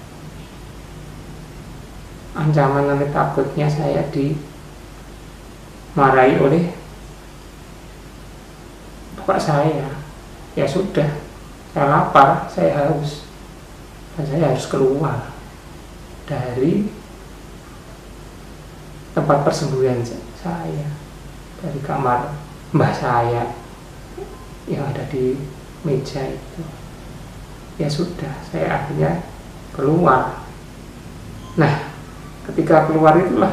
S1: ancaman nanti takutnya saya dimarahi oleh bapak saya. Ya sudah, saya lapar, saya haus, dan saya harus keluar dari tempat persembunyian saya, dari kamar mbah saya yang ada di meja itu. Ya sudah, saya akhirnya keluar. Nah, ketika keluar itulah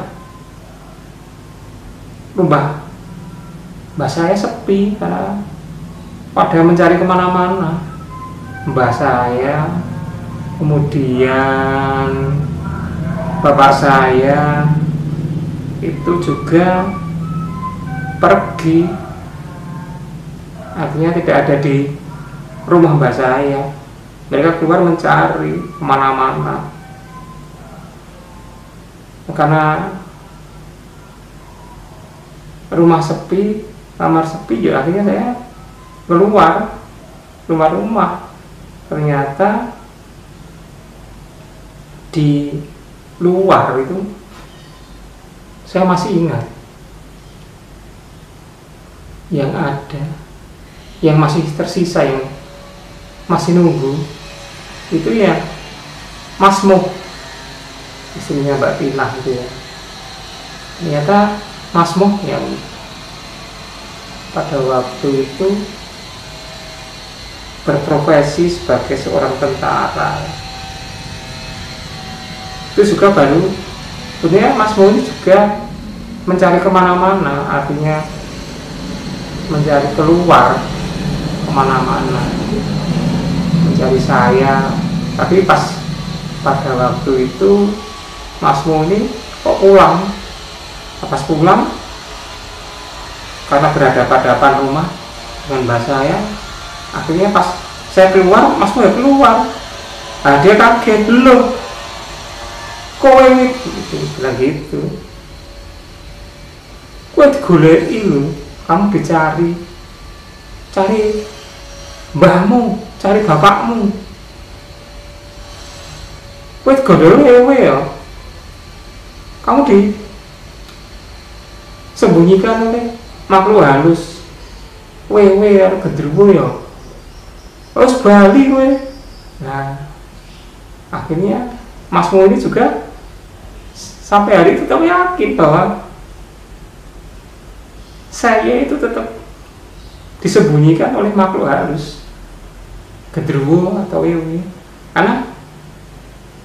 S1: rumah mbah saya sepi karena pada mencari kemana-mana. Mbah saya, kemudian bapak saya itu juga pergi. Artinya tidak ada di rumah mbah saya. Mereka keluar mencari kemana-mana. Karena rumah sepi, kamar sepi, ya akhirnya saya keluar rumah. Ternyata di luar itu saya masih ingat yang ada, yang masih tersisa, yang masih nunggu itu ya Mas Mo, istrinya Mbak Tina itu ya. Ternyata Mas Mo yang pada waktu itu berprofesi sebagai seorang tentara. Itu juga baru sebenarnya Mas Mo ini juga mencari kemana-mana, artinya mencari keluar kemana-mana, mencari saya. Tapi pada waktu itu Mas Mo ini kok pulang. Pas pulang, karena berhadapan-hadapan rumah dengan mbak saya, akhirnya pas saya keluar, Mas Mo ya keluar. Nah, dia kaget, loh kowe gitu, bilang gitu. Kowe digoleki lho, kamu dicari, cari mbahmu, cari bapakmu. Kowe digodhong ya, kamu disembunyikan oleh makhluk halus. Wewe arep gendruwo ya. Terus bali kowe. Nah, akhirnya Mas Mo ini juga sampai hari itu kamu yakin bahwa saya itu tetap disembunyikan oleh makhluk halus, gendruwo atau wewe. Karena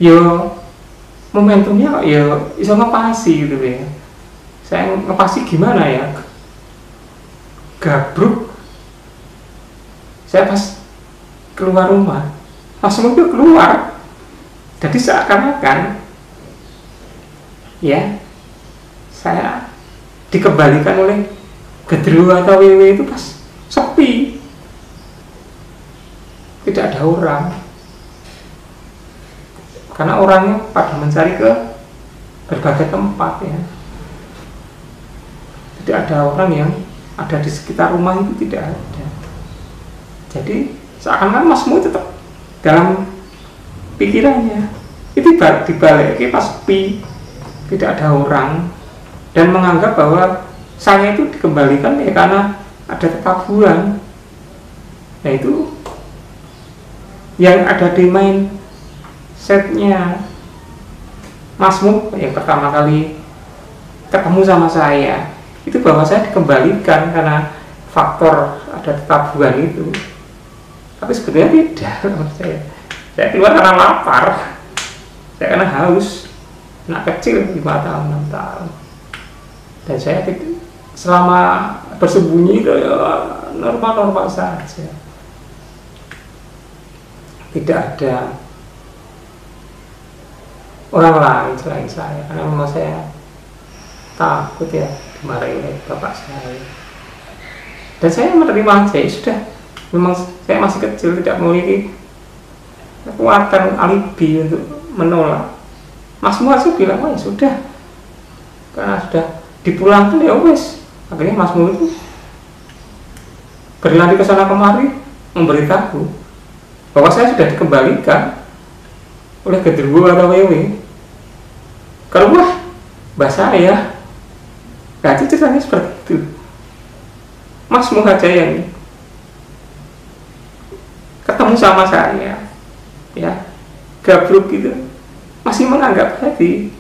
S1: yo momentumnya yo iso ngepasi gitu ya. Saya ngepasi gimana ya? Gabruk. Saya pas keluar rumah, langsung itu keluar. Jadi seakan-akan ya saya dikembalikan oleh gendruwo atau wewe itu pas sepi, tidak ada orang. Karena orangnya pada mencari ke berbagai tempat ya. Tidak ada orang yang ada di sekitar rumah itu, tidak ada. Jadi seakan-akan Mas Mo tetap dalam pikirannya itu dibalik pas sepi, tidak ada orang, dan menganggap bahwa saya itu dikembalikan ya karena ada ketabuhan. Nah itu yang ada di main setnya Mas Mo yang pertama kali ketemu sama saya, itu bahwa saya dikembalikan karena faktor ada ketabuhan itu. Tapi sebenarnya tidak. Saya keluar karena lapar, saya karena haus. Anak kecil 5 tahun 6 tahun, dan saya selama bersembunyi itu ya normal-normal saja, tidak ada orang lain selain saya, karena memang saya takut ya dimarahi oleh bapak saya. Dan saya menerima aja, sudah, memang saya masih kecil, tidak memiliki kekuatan alibi untuk menolak. Mas Mo sih bilang, wah sudah, karena sudah dipulangkan ya wes. Akhirnya Mas Mo itu berlari ke sana kemari memberitahu bahwa saya sudah dikembalikan oleh gendruwo atau wewe ke rumah mbah saya. Nah itu ceritanya seperti itu. Mas Mo aja yang ketemu sama saya ya, gabruk gitu, masih menganggap tadi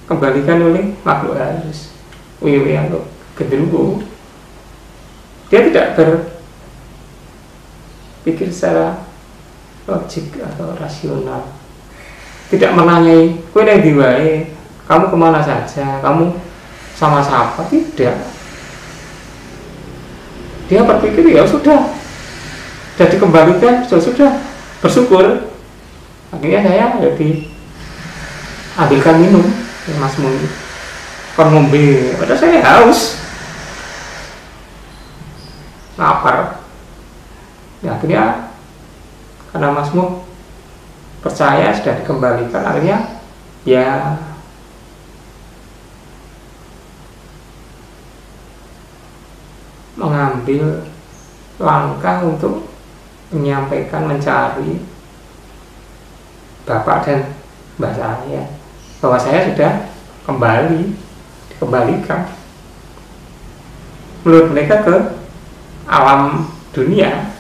S1: kembalikan oleh makhluk halus, wewe atau gendruwo. Dia tidak berpikir secara logik atau rasional, tidak menanyai kowe nang ndi wae, kamu kemana saja, kamu sama siapa, tidak. Dia berpikir ya sudah dikembalikan, sudah bersyukur. Akhirnya saya jadi ambilkan minum ya Mas Mo, kon ngombe, padahal saya haus, lapar. Ya akhirnya karena Mas Mo percaya sudah dikembalikan, akhirnya ya mengambil langkah untuk menyampaikan, mencari bapak dan mbak saya bahwa saya sudah dikembalikan menurut mereka ke alam dunia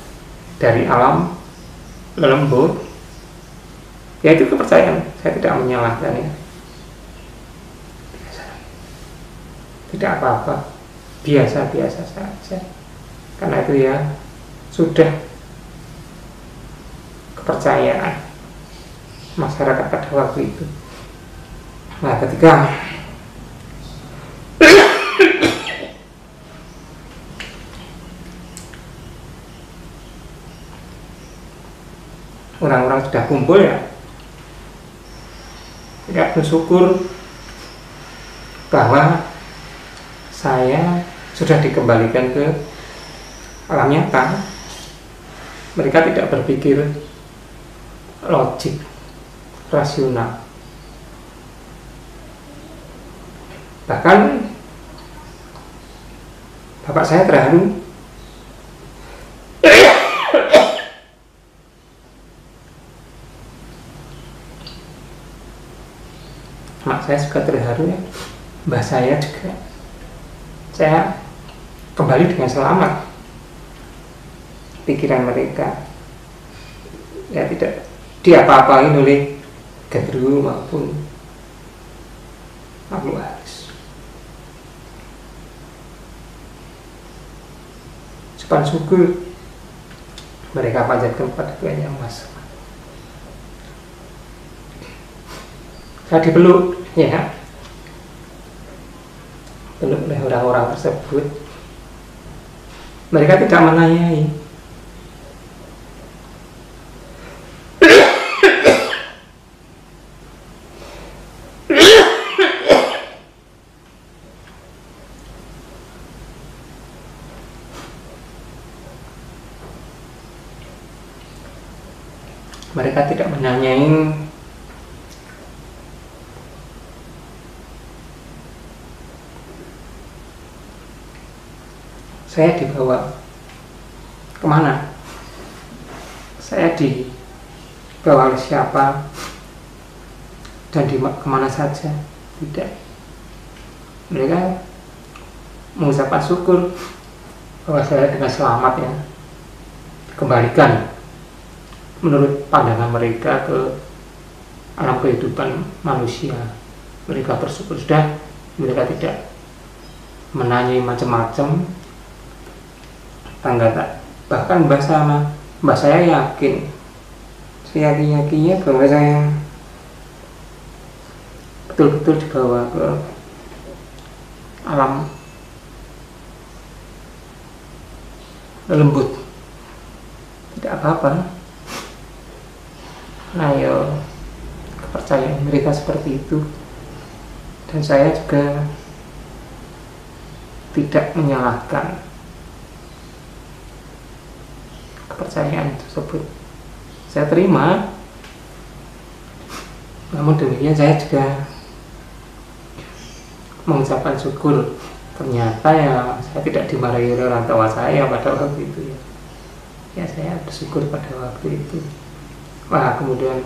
S1: dari alam lembut. Ya itu kepercayaan, saya tidak menyalahkannya, tidak apa-apa, biasa-biasa saja. karena itu ya sudah kepercayaan masyarakat pada waktu itu. Nah, ketika orang-orang sudah kumpul ya, saya bersyukur bahwa saya sudah dikembalikan ke alam nyata. Mereka tidak berpikir logik, rasional. Bahkan bapak saya terharu. Mak saya juga terharu ya. Mbah saya juga. Saya kembali dengan selamat. Pikiran mereka ya tidak diapa-apain oleh gendruwo maupun makhluk halus. Sopan syukur mereka panjatkan kepada Tuhan Yang Maha Esa. Saya dipeluk ya, peluk oleh orang-orang tersebut. Mereka tidak menanyai. Mereka tidak menanyai saya dibawa kemana, saya dibawa oleh siapa, dan kemana saja. Tidak. Mereka mengucapkan syukur bahwa saya dengan selamat ya dikembalikan menurut pandangan mereka ke alam kehidupan manusia. Mereka bersyukur sudah, mereka tidak menanyai macam-macam. Bahkan mbah saya yakin, seyakin-yakinnya bahwa saya betul-betul dibawa ke alam lembut. Tidak apa-apa. Nah ya, kepercayaan mereka seperti itu, dan saya juga tidak menyalahkan kepercayaan tersebut. Saya terima, namun demikian saya juga mengucapkan syukur. Ternyata ya saya tidak dimarahi oleh orang tua saya pada waktu itu ya. Ya saya bersyukur pada waktu itu. Wah, kemudian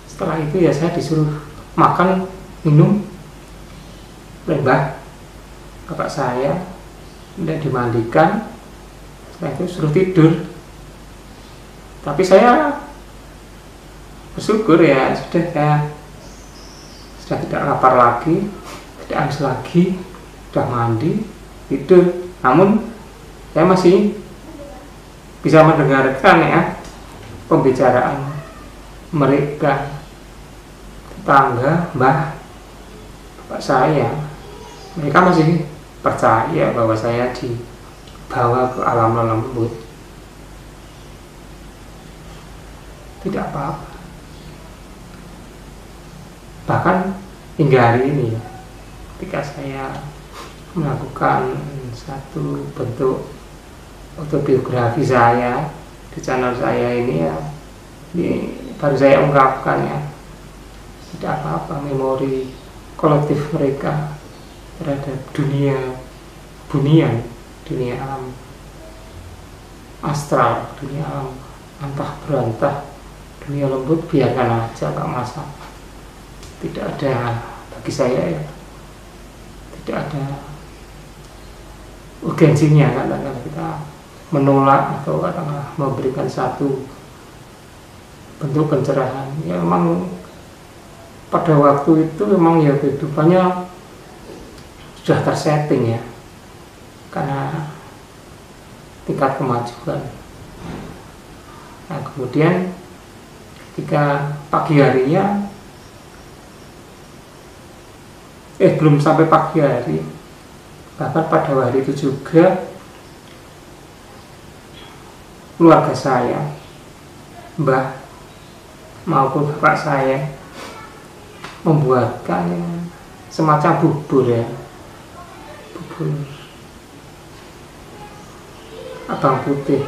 S1: setelah itu ya saya disuruh makan, minum, lembah bapak saya, dan dimandikan. Setelah itu suruh tidur. Tapi saya bersyukur ya sudah tidak lapar lagi, tidak haus lagi, sudah mandi, tidur. Namun saya masih bisa mendengarkan ya pembicaraan mereka, tetangga, mbah, bapak saya. Mereka masih percaya bahwa saya dibawa ke alam lembut. Tidak apa-apa. Bahkan hingga hari ini, ketika saya melakukan satu bentuk autobiografi saya di channel saya ini ya, baru saya ungkapkan ya, tidak apa-apa memori kolektif mereka terhadap dunia bunian, dunia alam astral, dunia alam antah berantah, dunia lembut, biarkan aja, gak masalah. Tidak ada, bagi saya ya, tidak ada urgensinya katakanlah kita menolak atau katakanlah memberikan satu bentuk pencerahan. Ya memang pada waktu itu memang ya kehidupannya sudah tersetting ya, karena tingkat kemajuan. Nah, kemudian ketika pagi harinya, belum sampai pagi hari, bahkan pada hari itu juga keluarga saya, mbah maupun bapak saya, membuatkan semacam bubur abang putih.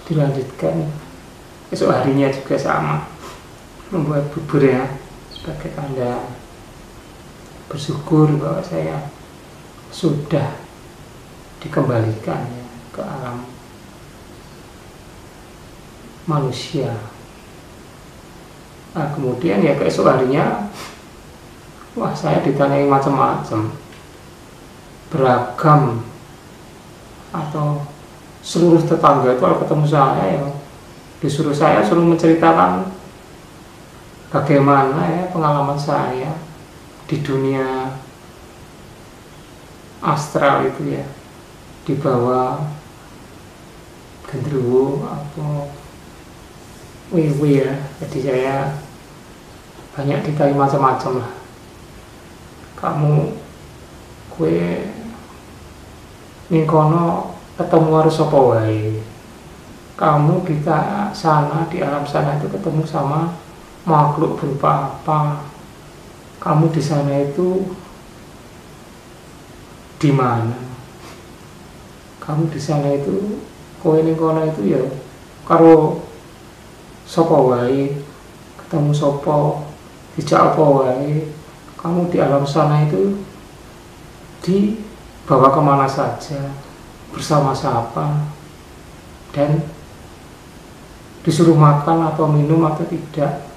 S1: Dilanjutkan esok harinya juga sama, membuat bubur sebagai tanda bersyukur bahwa saya sudah dikembalikan ke alam manusia. Nah, kemudian keesok harinya, wah, saya ditanyai macam-macam, beragam, atau seluruh tetangga itu kalau ketemu saya disuruh menceritakan bagaimana pengalaman saya di dunia astral itu di bawah genderuwo atau wewe Jadi saya banyak ditanya macam-macam lah. Kue ning kono ketemu harus apa wae. Kamu di sana, di alam sana itu ketemu sama makhluk berupa apa? Kamu di sana itu di mana? Kamu di sana itu kowe ning kono itu karo sapa wae, ketemu sapa, dijak apa wae. Kamu di alam sana itu dibawa kemana saja, bersama siapa, dan disuruh makan atau minum atau tidak.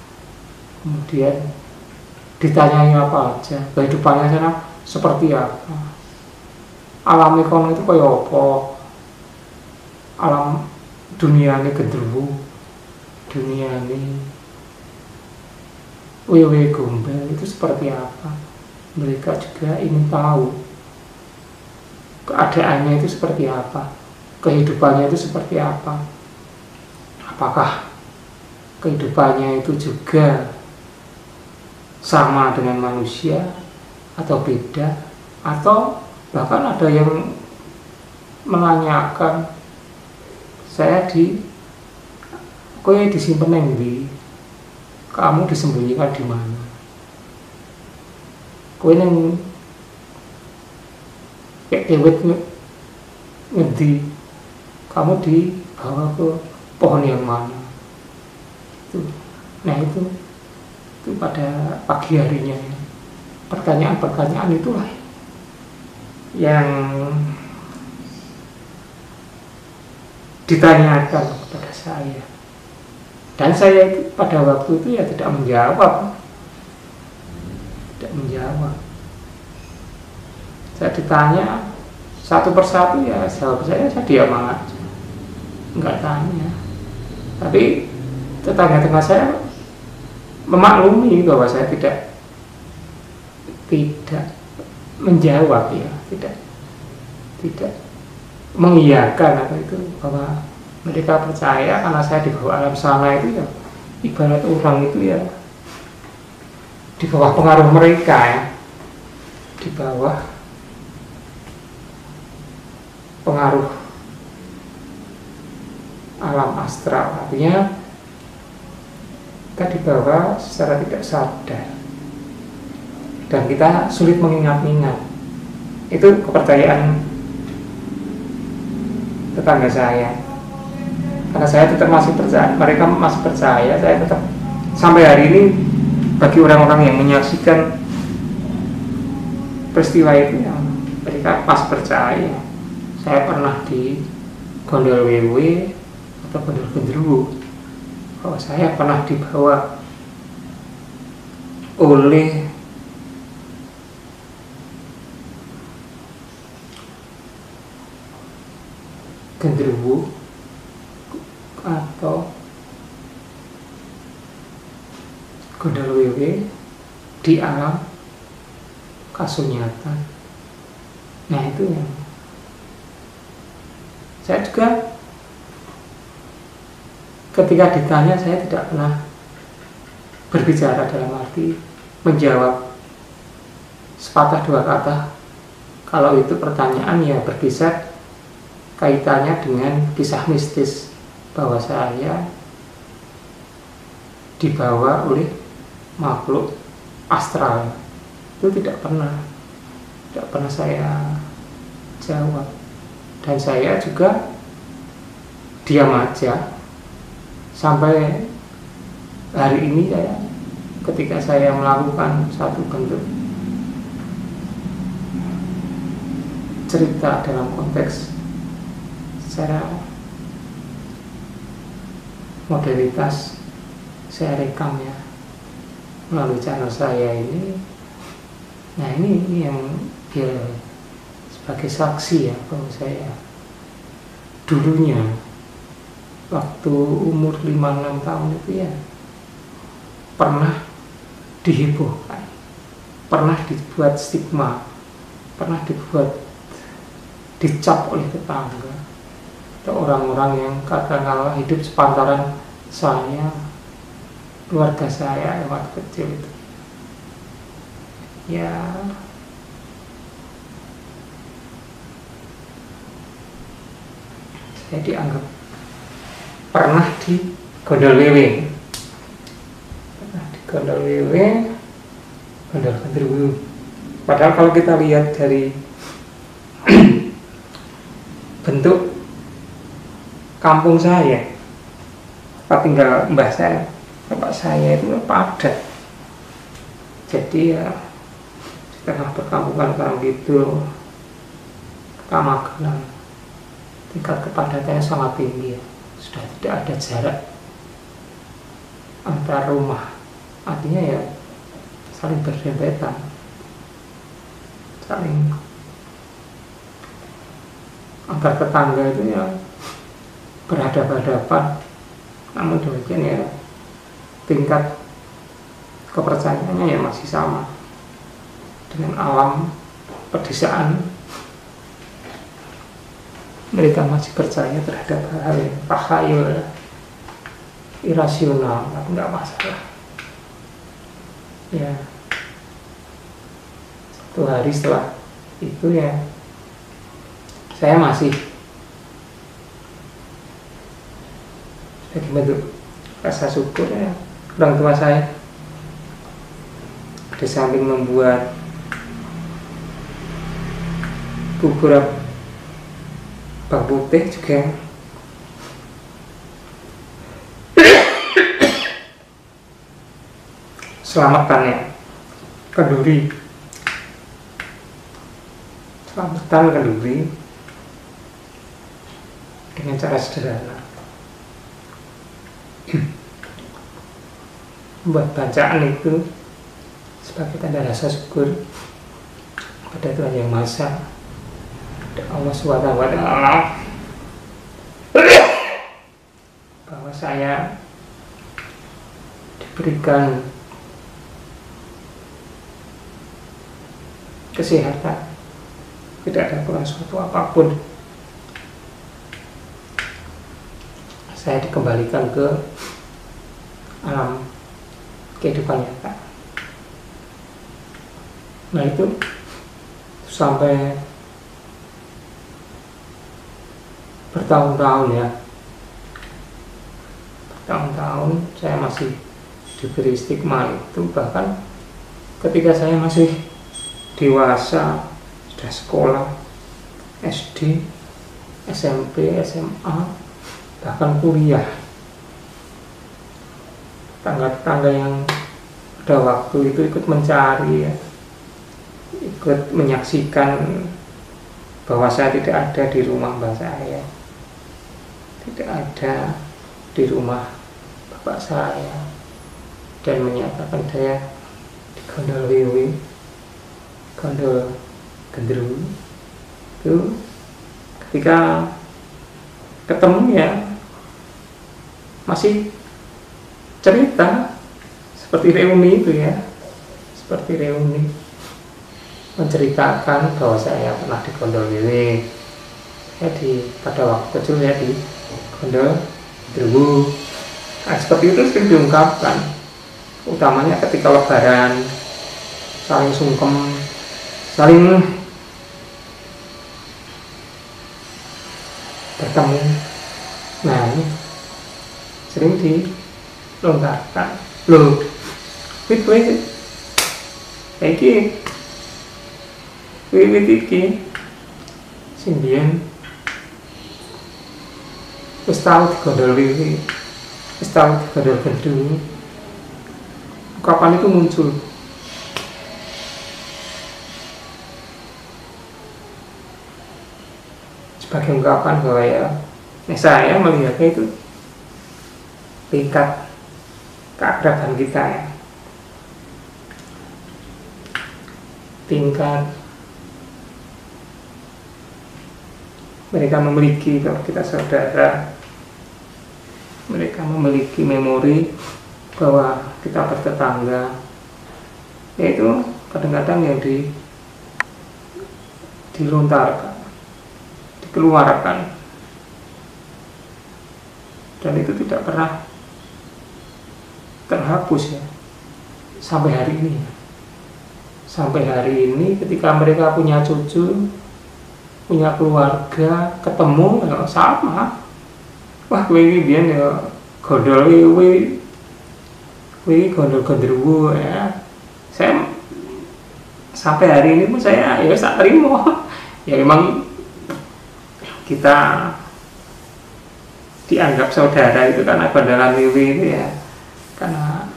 S1: Kemudian ditanyai apa aja, kehidupannya sana seperti apa, alam ekonomi itu kayak apa, alam dunia ini genderuwo, dunia ini wewe gombel itu seperti apa. Mereka juga ingin tahu keadaannya itu seperti apa, kehidupannya itu seperti apa, apakah kehidupannya itu juga sama dengan manusia atau beda, atau bahkan ada yang menanyakan saya kowe disimpen nang ndi, kamu disembunyikan di mana, kowe nang kayak dewet ngendi, kamu dibawa ke pohon yang mana itu. Nah itu pada pagi harinya pertanyaan-pertanyaan itulah yang ditanyakan kepada saya, dan saya itu pada waktu itu tidak menjawab. Saya ditanya satu persatu jawab saya diam aja, nggak tanya. Tapi tetangga-tetangga saya memaklumi bahwa saya tidak menjawab tidak mengiyakan apa itu, bahwa mereka percaya karena saya di bawah alam sana itu ibarat orang itu di bawah pengaruh mereka, di bawah pengaruh alam astral. Artinya kita dibawa secara tidak sadar dan kita sulit mengingat-ingat. Itu kepercayaan tetangga saya, karena saya tetap masih percaya, mereka masih percaya, saya tetap sampai hari ini. Bagi orang-orang yang menyaksikan peristiwa itu mereka pas percaya saya pernah di gondol wewe atau gondol genderuwo, bahwa saya pernah dibawa oleh genderuwo atau gondol wewe di alam kasunyatan. Nah itu yang saya juga ketika ditanya saya tidak pernah berbicara dalam arti menjawab sepatah dua kata. Kalau itu pertanyaan ya berkisar kaitannya dengan kisah mistis bahwa saya dibawa oleh makhluk astral, itu tidak pernah saya jawab. Dan saya juga diam aja sampai hari ini. Ketika saya melakukan satu bentuk cerita dalam konteks secara modalitas, saya rekam ya melalui channel saya ini. Nah ini yang dia sebagai saksi ya bahwa saya dulunya waktu umur 5-6 tahun itu ya pernah dihebohkan, pernah dibuat stigma, pernah dicap oleh tetangga atau orang-orang yang katakanlah hidup sepantaran saya, keluarga saya yang waktu kecil itu. Ya saya dianggap pernah di gondol wewe, gondol genderuwo. Padahal kalau kita lihat dari bentuk kampung saya, tempat tinggal mbah saya, bapak saya itu padat. Jadi ya di tengah perkampungan orang gitu, Magelang, tingkat kepadatannya sangat tinggi ya. Sudah tidak ada jarak antar rumah, artinya ya saling berdempetan, saling antar tetangga itu ya berhadapan-hadapan. Namun demikian ya tingkat kepercayaannya ya masih sama dengan alam pedesaan. Mereka masih percaya terhadap hal yang takhayul, irasional, tapi nggak masalah. Ya, satu hari setelah itu ya saya masih sebagai bentuk rasa syukur ya, orang tua saya di samping membuat bubur bawang putih juga selamatkan ya kenduri, selamatkan kenduri dengan cara sederhana, membuat bacaan itu sebagai tanda rasa syukur pada Tuhan Yang Maha Esa, Allah SWT, bahwa saya diberikan kesehatan, tidak ada kurang suatu apapun. Saya dikembalikan ke alam kehidupan nyata. Nah itu sampai bertahun-tahun ya, bertahun-tahun saya masih diberi stigma itu. Bahkan ketika saya masih dewasa, sudah sekolah SD, SMP, SMA, bahkan kuliah, tetangga-tetangga yang pada waktu itu ikut mencari ya, ikut menyaksikan bahwa saya tidak ada di rumah mbak saya, tidak ada di rumah bapak saya, dan menyatakan saya di gondol wewe, gondol genderuwo. Itu ketika ketemu ya masih cerita seperti reuni itu ya, seperti reuni. menceritakan bahwa saya pernah digondol wewe. Pada waktu kecil saya digondol genderuwo. Nah, seperti itu sering diungkapkan, utamanya ketika lebaran, saling sungkem, saling bertemu. Nah, ini sering dilontarkan. Loh, wit iki wiwit iki sing biyen wis tau digondol wiwit, wis tau digondol genderuwo. Kapan itu muncul? Sebagai ungkapan bahwa saya melihatnya itu tingkat keakraban kita ya, tingkat mereka memiliki, kalau kita saudara, mereka memiliki memori bahwa kita bertetangga, yaitu kadang-kadang yang dilontarkan, dikeluarkan, dan itu tidak pernah terhapus ya sampai hari ini. Sampai hari ini ketika mereka punya cucu, punya keluarga, ketemu ya sama. Wah, kowe iki biyen ya gondol kowe gondol genderuwo ya. Saya sampai hari ini pun saya ya tak terima. Ya memang kita dianggap saudara itu karena gondolan wewe itu ya, karena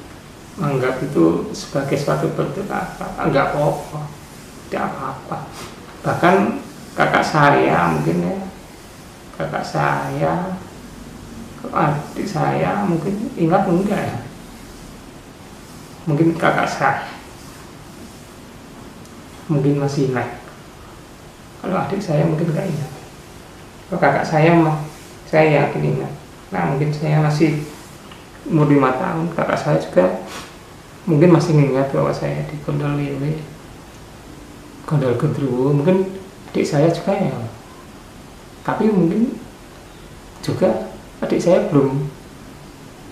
S1: menganggap itu sebagai suatu bentuk enggak apa-apa, tidak apa-apa. Bahkan kakak saya mungkin ya, kakak saya, adik saya mungkin ingat enggak ya, mungkin kakak saya mungkin masih ingat, kalau adik saya mungkin enggak ingat. Kalau kakak saya yakin ingat. Nah, mungkin saya masih umur 5 tahun, kakak saya juga mungkin masih ingat bahwa saya digondol wewe, gondol genderuwo. Mungkin adik saya juga ya, tapi mungkin juga adik saya belum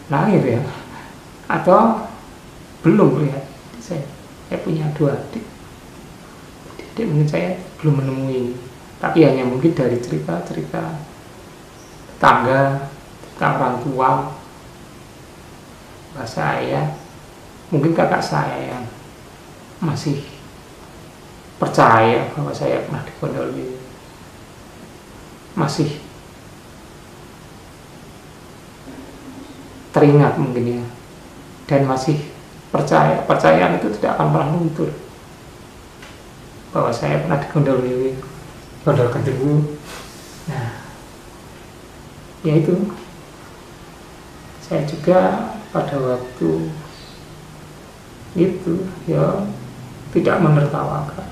S1: lahir ya, atau belum lihat saya punya 2 adik. Adik mungkin saya belum menemui, tapi hanya mungkin dari cerita-cerita tetangga, orang tua, bahwa saya, mungkin kakak saya yang masih percaya bahwa saya pernah digondol wewe, masih teringat mungkin ya, dan masih percayaan itu tidak akan pernah luntur bahwa saya pernah digondol wewe, gondol genderuwo. Nah, yaitu saya juga pada waktu itu ya tidak menertawakan,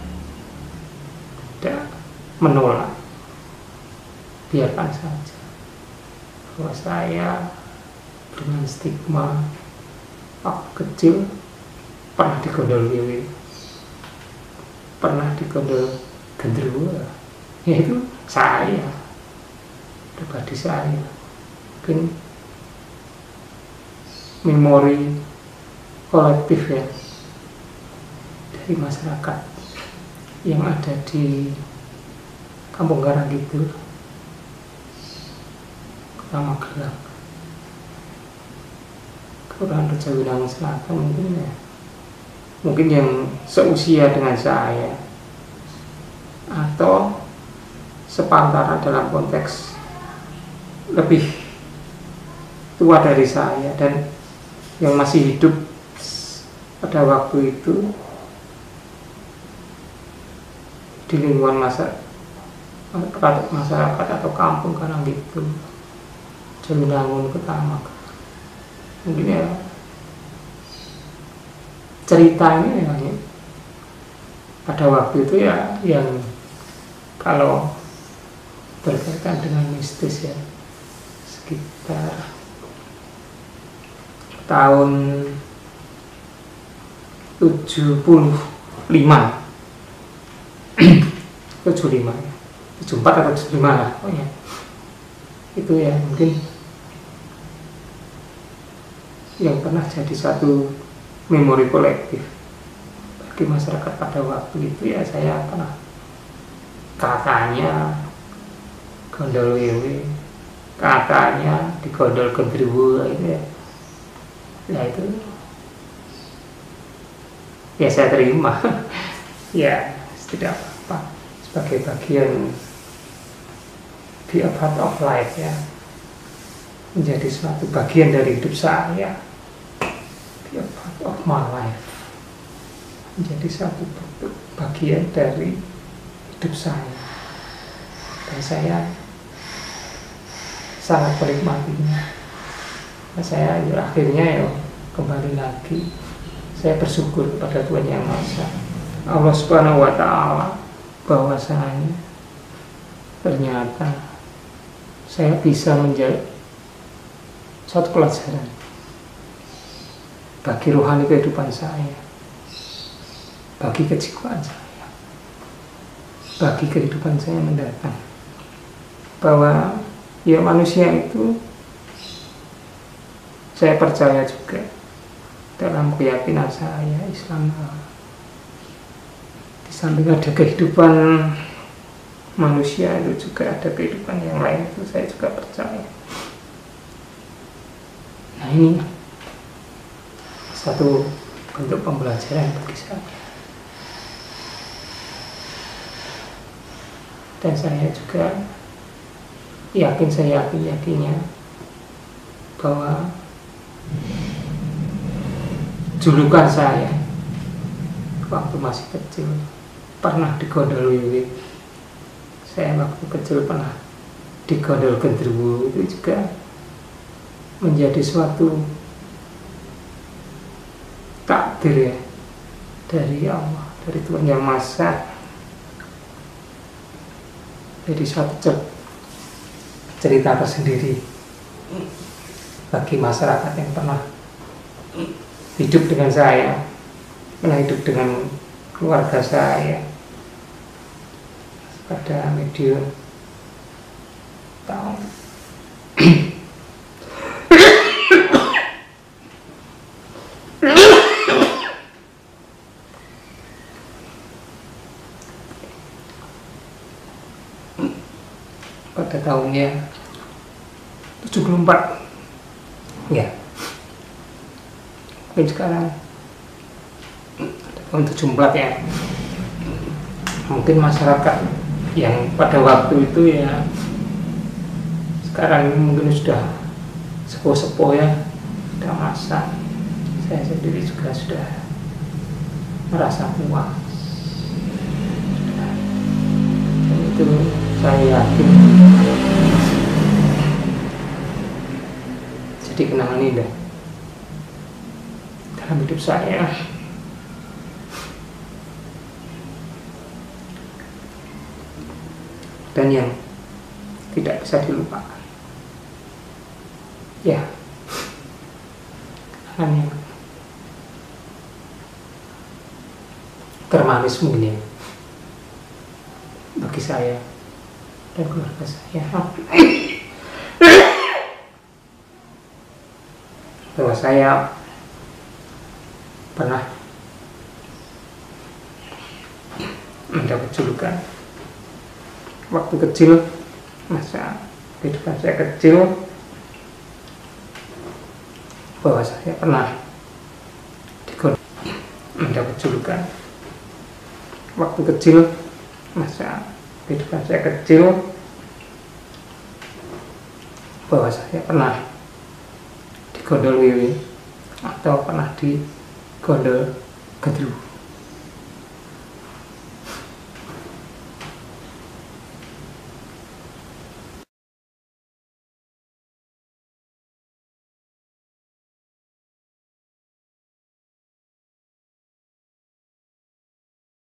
S1: tidak menolak, biarkan saja bahwa saya dengan stigma waktu kecil pernah digondol wewe, pernah digondol genderuwo, yaitu saya, pribadi saya. Mungkin memori kolektif ya dari masyarakat yang ada di Kampung Karangkidul, Kota Magelang, Kelurahan Rejowinangun Selatan, mungkin yang seusia dengan saya atau sepantaran dalam konteks lebih tua dari saya dan yang masih hidup pada waktu itu di lingkungan masyarakat atau kampung Karangkidul, Rejowinangun, Kota Magelang. Mungkin ya cerita ini ya, pada waktu itu ya yang kalau berkaitan dengan mistis ya, sekitar tahun 75 75 ya, 74 atau 75 lah pokoknya. Itu ya mungkin yang pernah jadi satu memori kolektif bagi masyarakat pada waktu itu. Ya saya pernah kakaknya gondol wewe, kakaknya di gondol gendruwo itu ya. Ya itu ya saya terima. Ya tidak apa-apa, sebagai bagian be a part of life ya, menjadi suatu bagian dari hidup saya, be a part of my life, menjadi satu bagian dari hidup saya, dan saya sangat menikmatinya. Nah, saya akhirnya ya kembali lagi, saya bersyukur kepada Tuhan Yang Maha Esa, Allah Subhanahu wa Ta'ala, bahwasanya ternyata saya bisa menjadi suatu pelajaran bagi rohani kehidupan saya, bagi kejiwaan saya, bagi kehidupan saya mendatang, bahwa ya manusia itu, saya percaya juga dalam keyakinan saya Islam, di samping ada kehidupan manusia itu juga ada kehidupan yang lain, itu saya juga percaya. Nah ini satu bentuk pembelajaran bagi saya, dan saya juga yakinnya bahwa julukan saya waktu masih kecil pernah digondol wiwi, saya waktu kecil pernah digondol gendruwo, itu juga menjadi suatu takdir ya dari Allah, dari Tuhan Yang Maha Esa, jadi suatu cerita tersendiri bagi masyarakat yang pernah hidup dengan saya, pernah hidup dengan keluarga saya pada medium tahun pada tahunnya 74 ya, mungkin sekarang tahun 74 ya, mungkin masyarakat yang pada waktu itu ya sekarang ini mungkin sudah sepuh-sepuh ya, sudah masak. Saya sendiri juga sudah merasa tua, dan itu saya yakin jadi kenangan indah dalam hidup saya. Dan yang tidak bisa dilupakan ya, kenangan yang termanis mungkin ya bagi saya dan keluarga saya, bahwa saya pernah mendapat julukan waktu kecil, masa kehidupan saya kecil, bahwa saya pernah mendapat julukan waktu kecil, masa kehidupan saya kecil, bahwa saya pernah digondol wiwi atau pernah digondol gendruwo.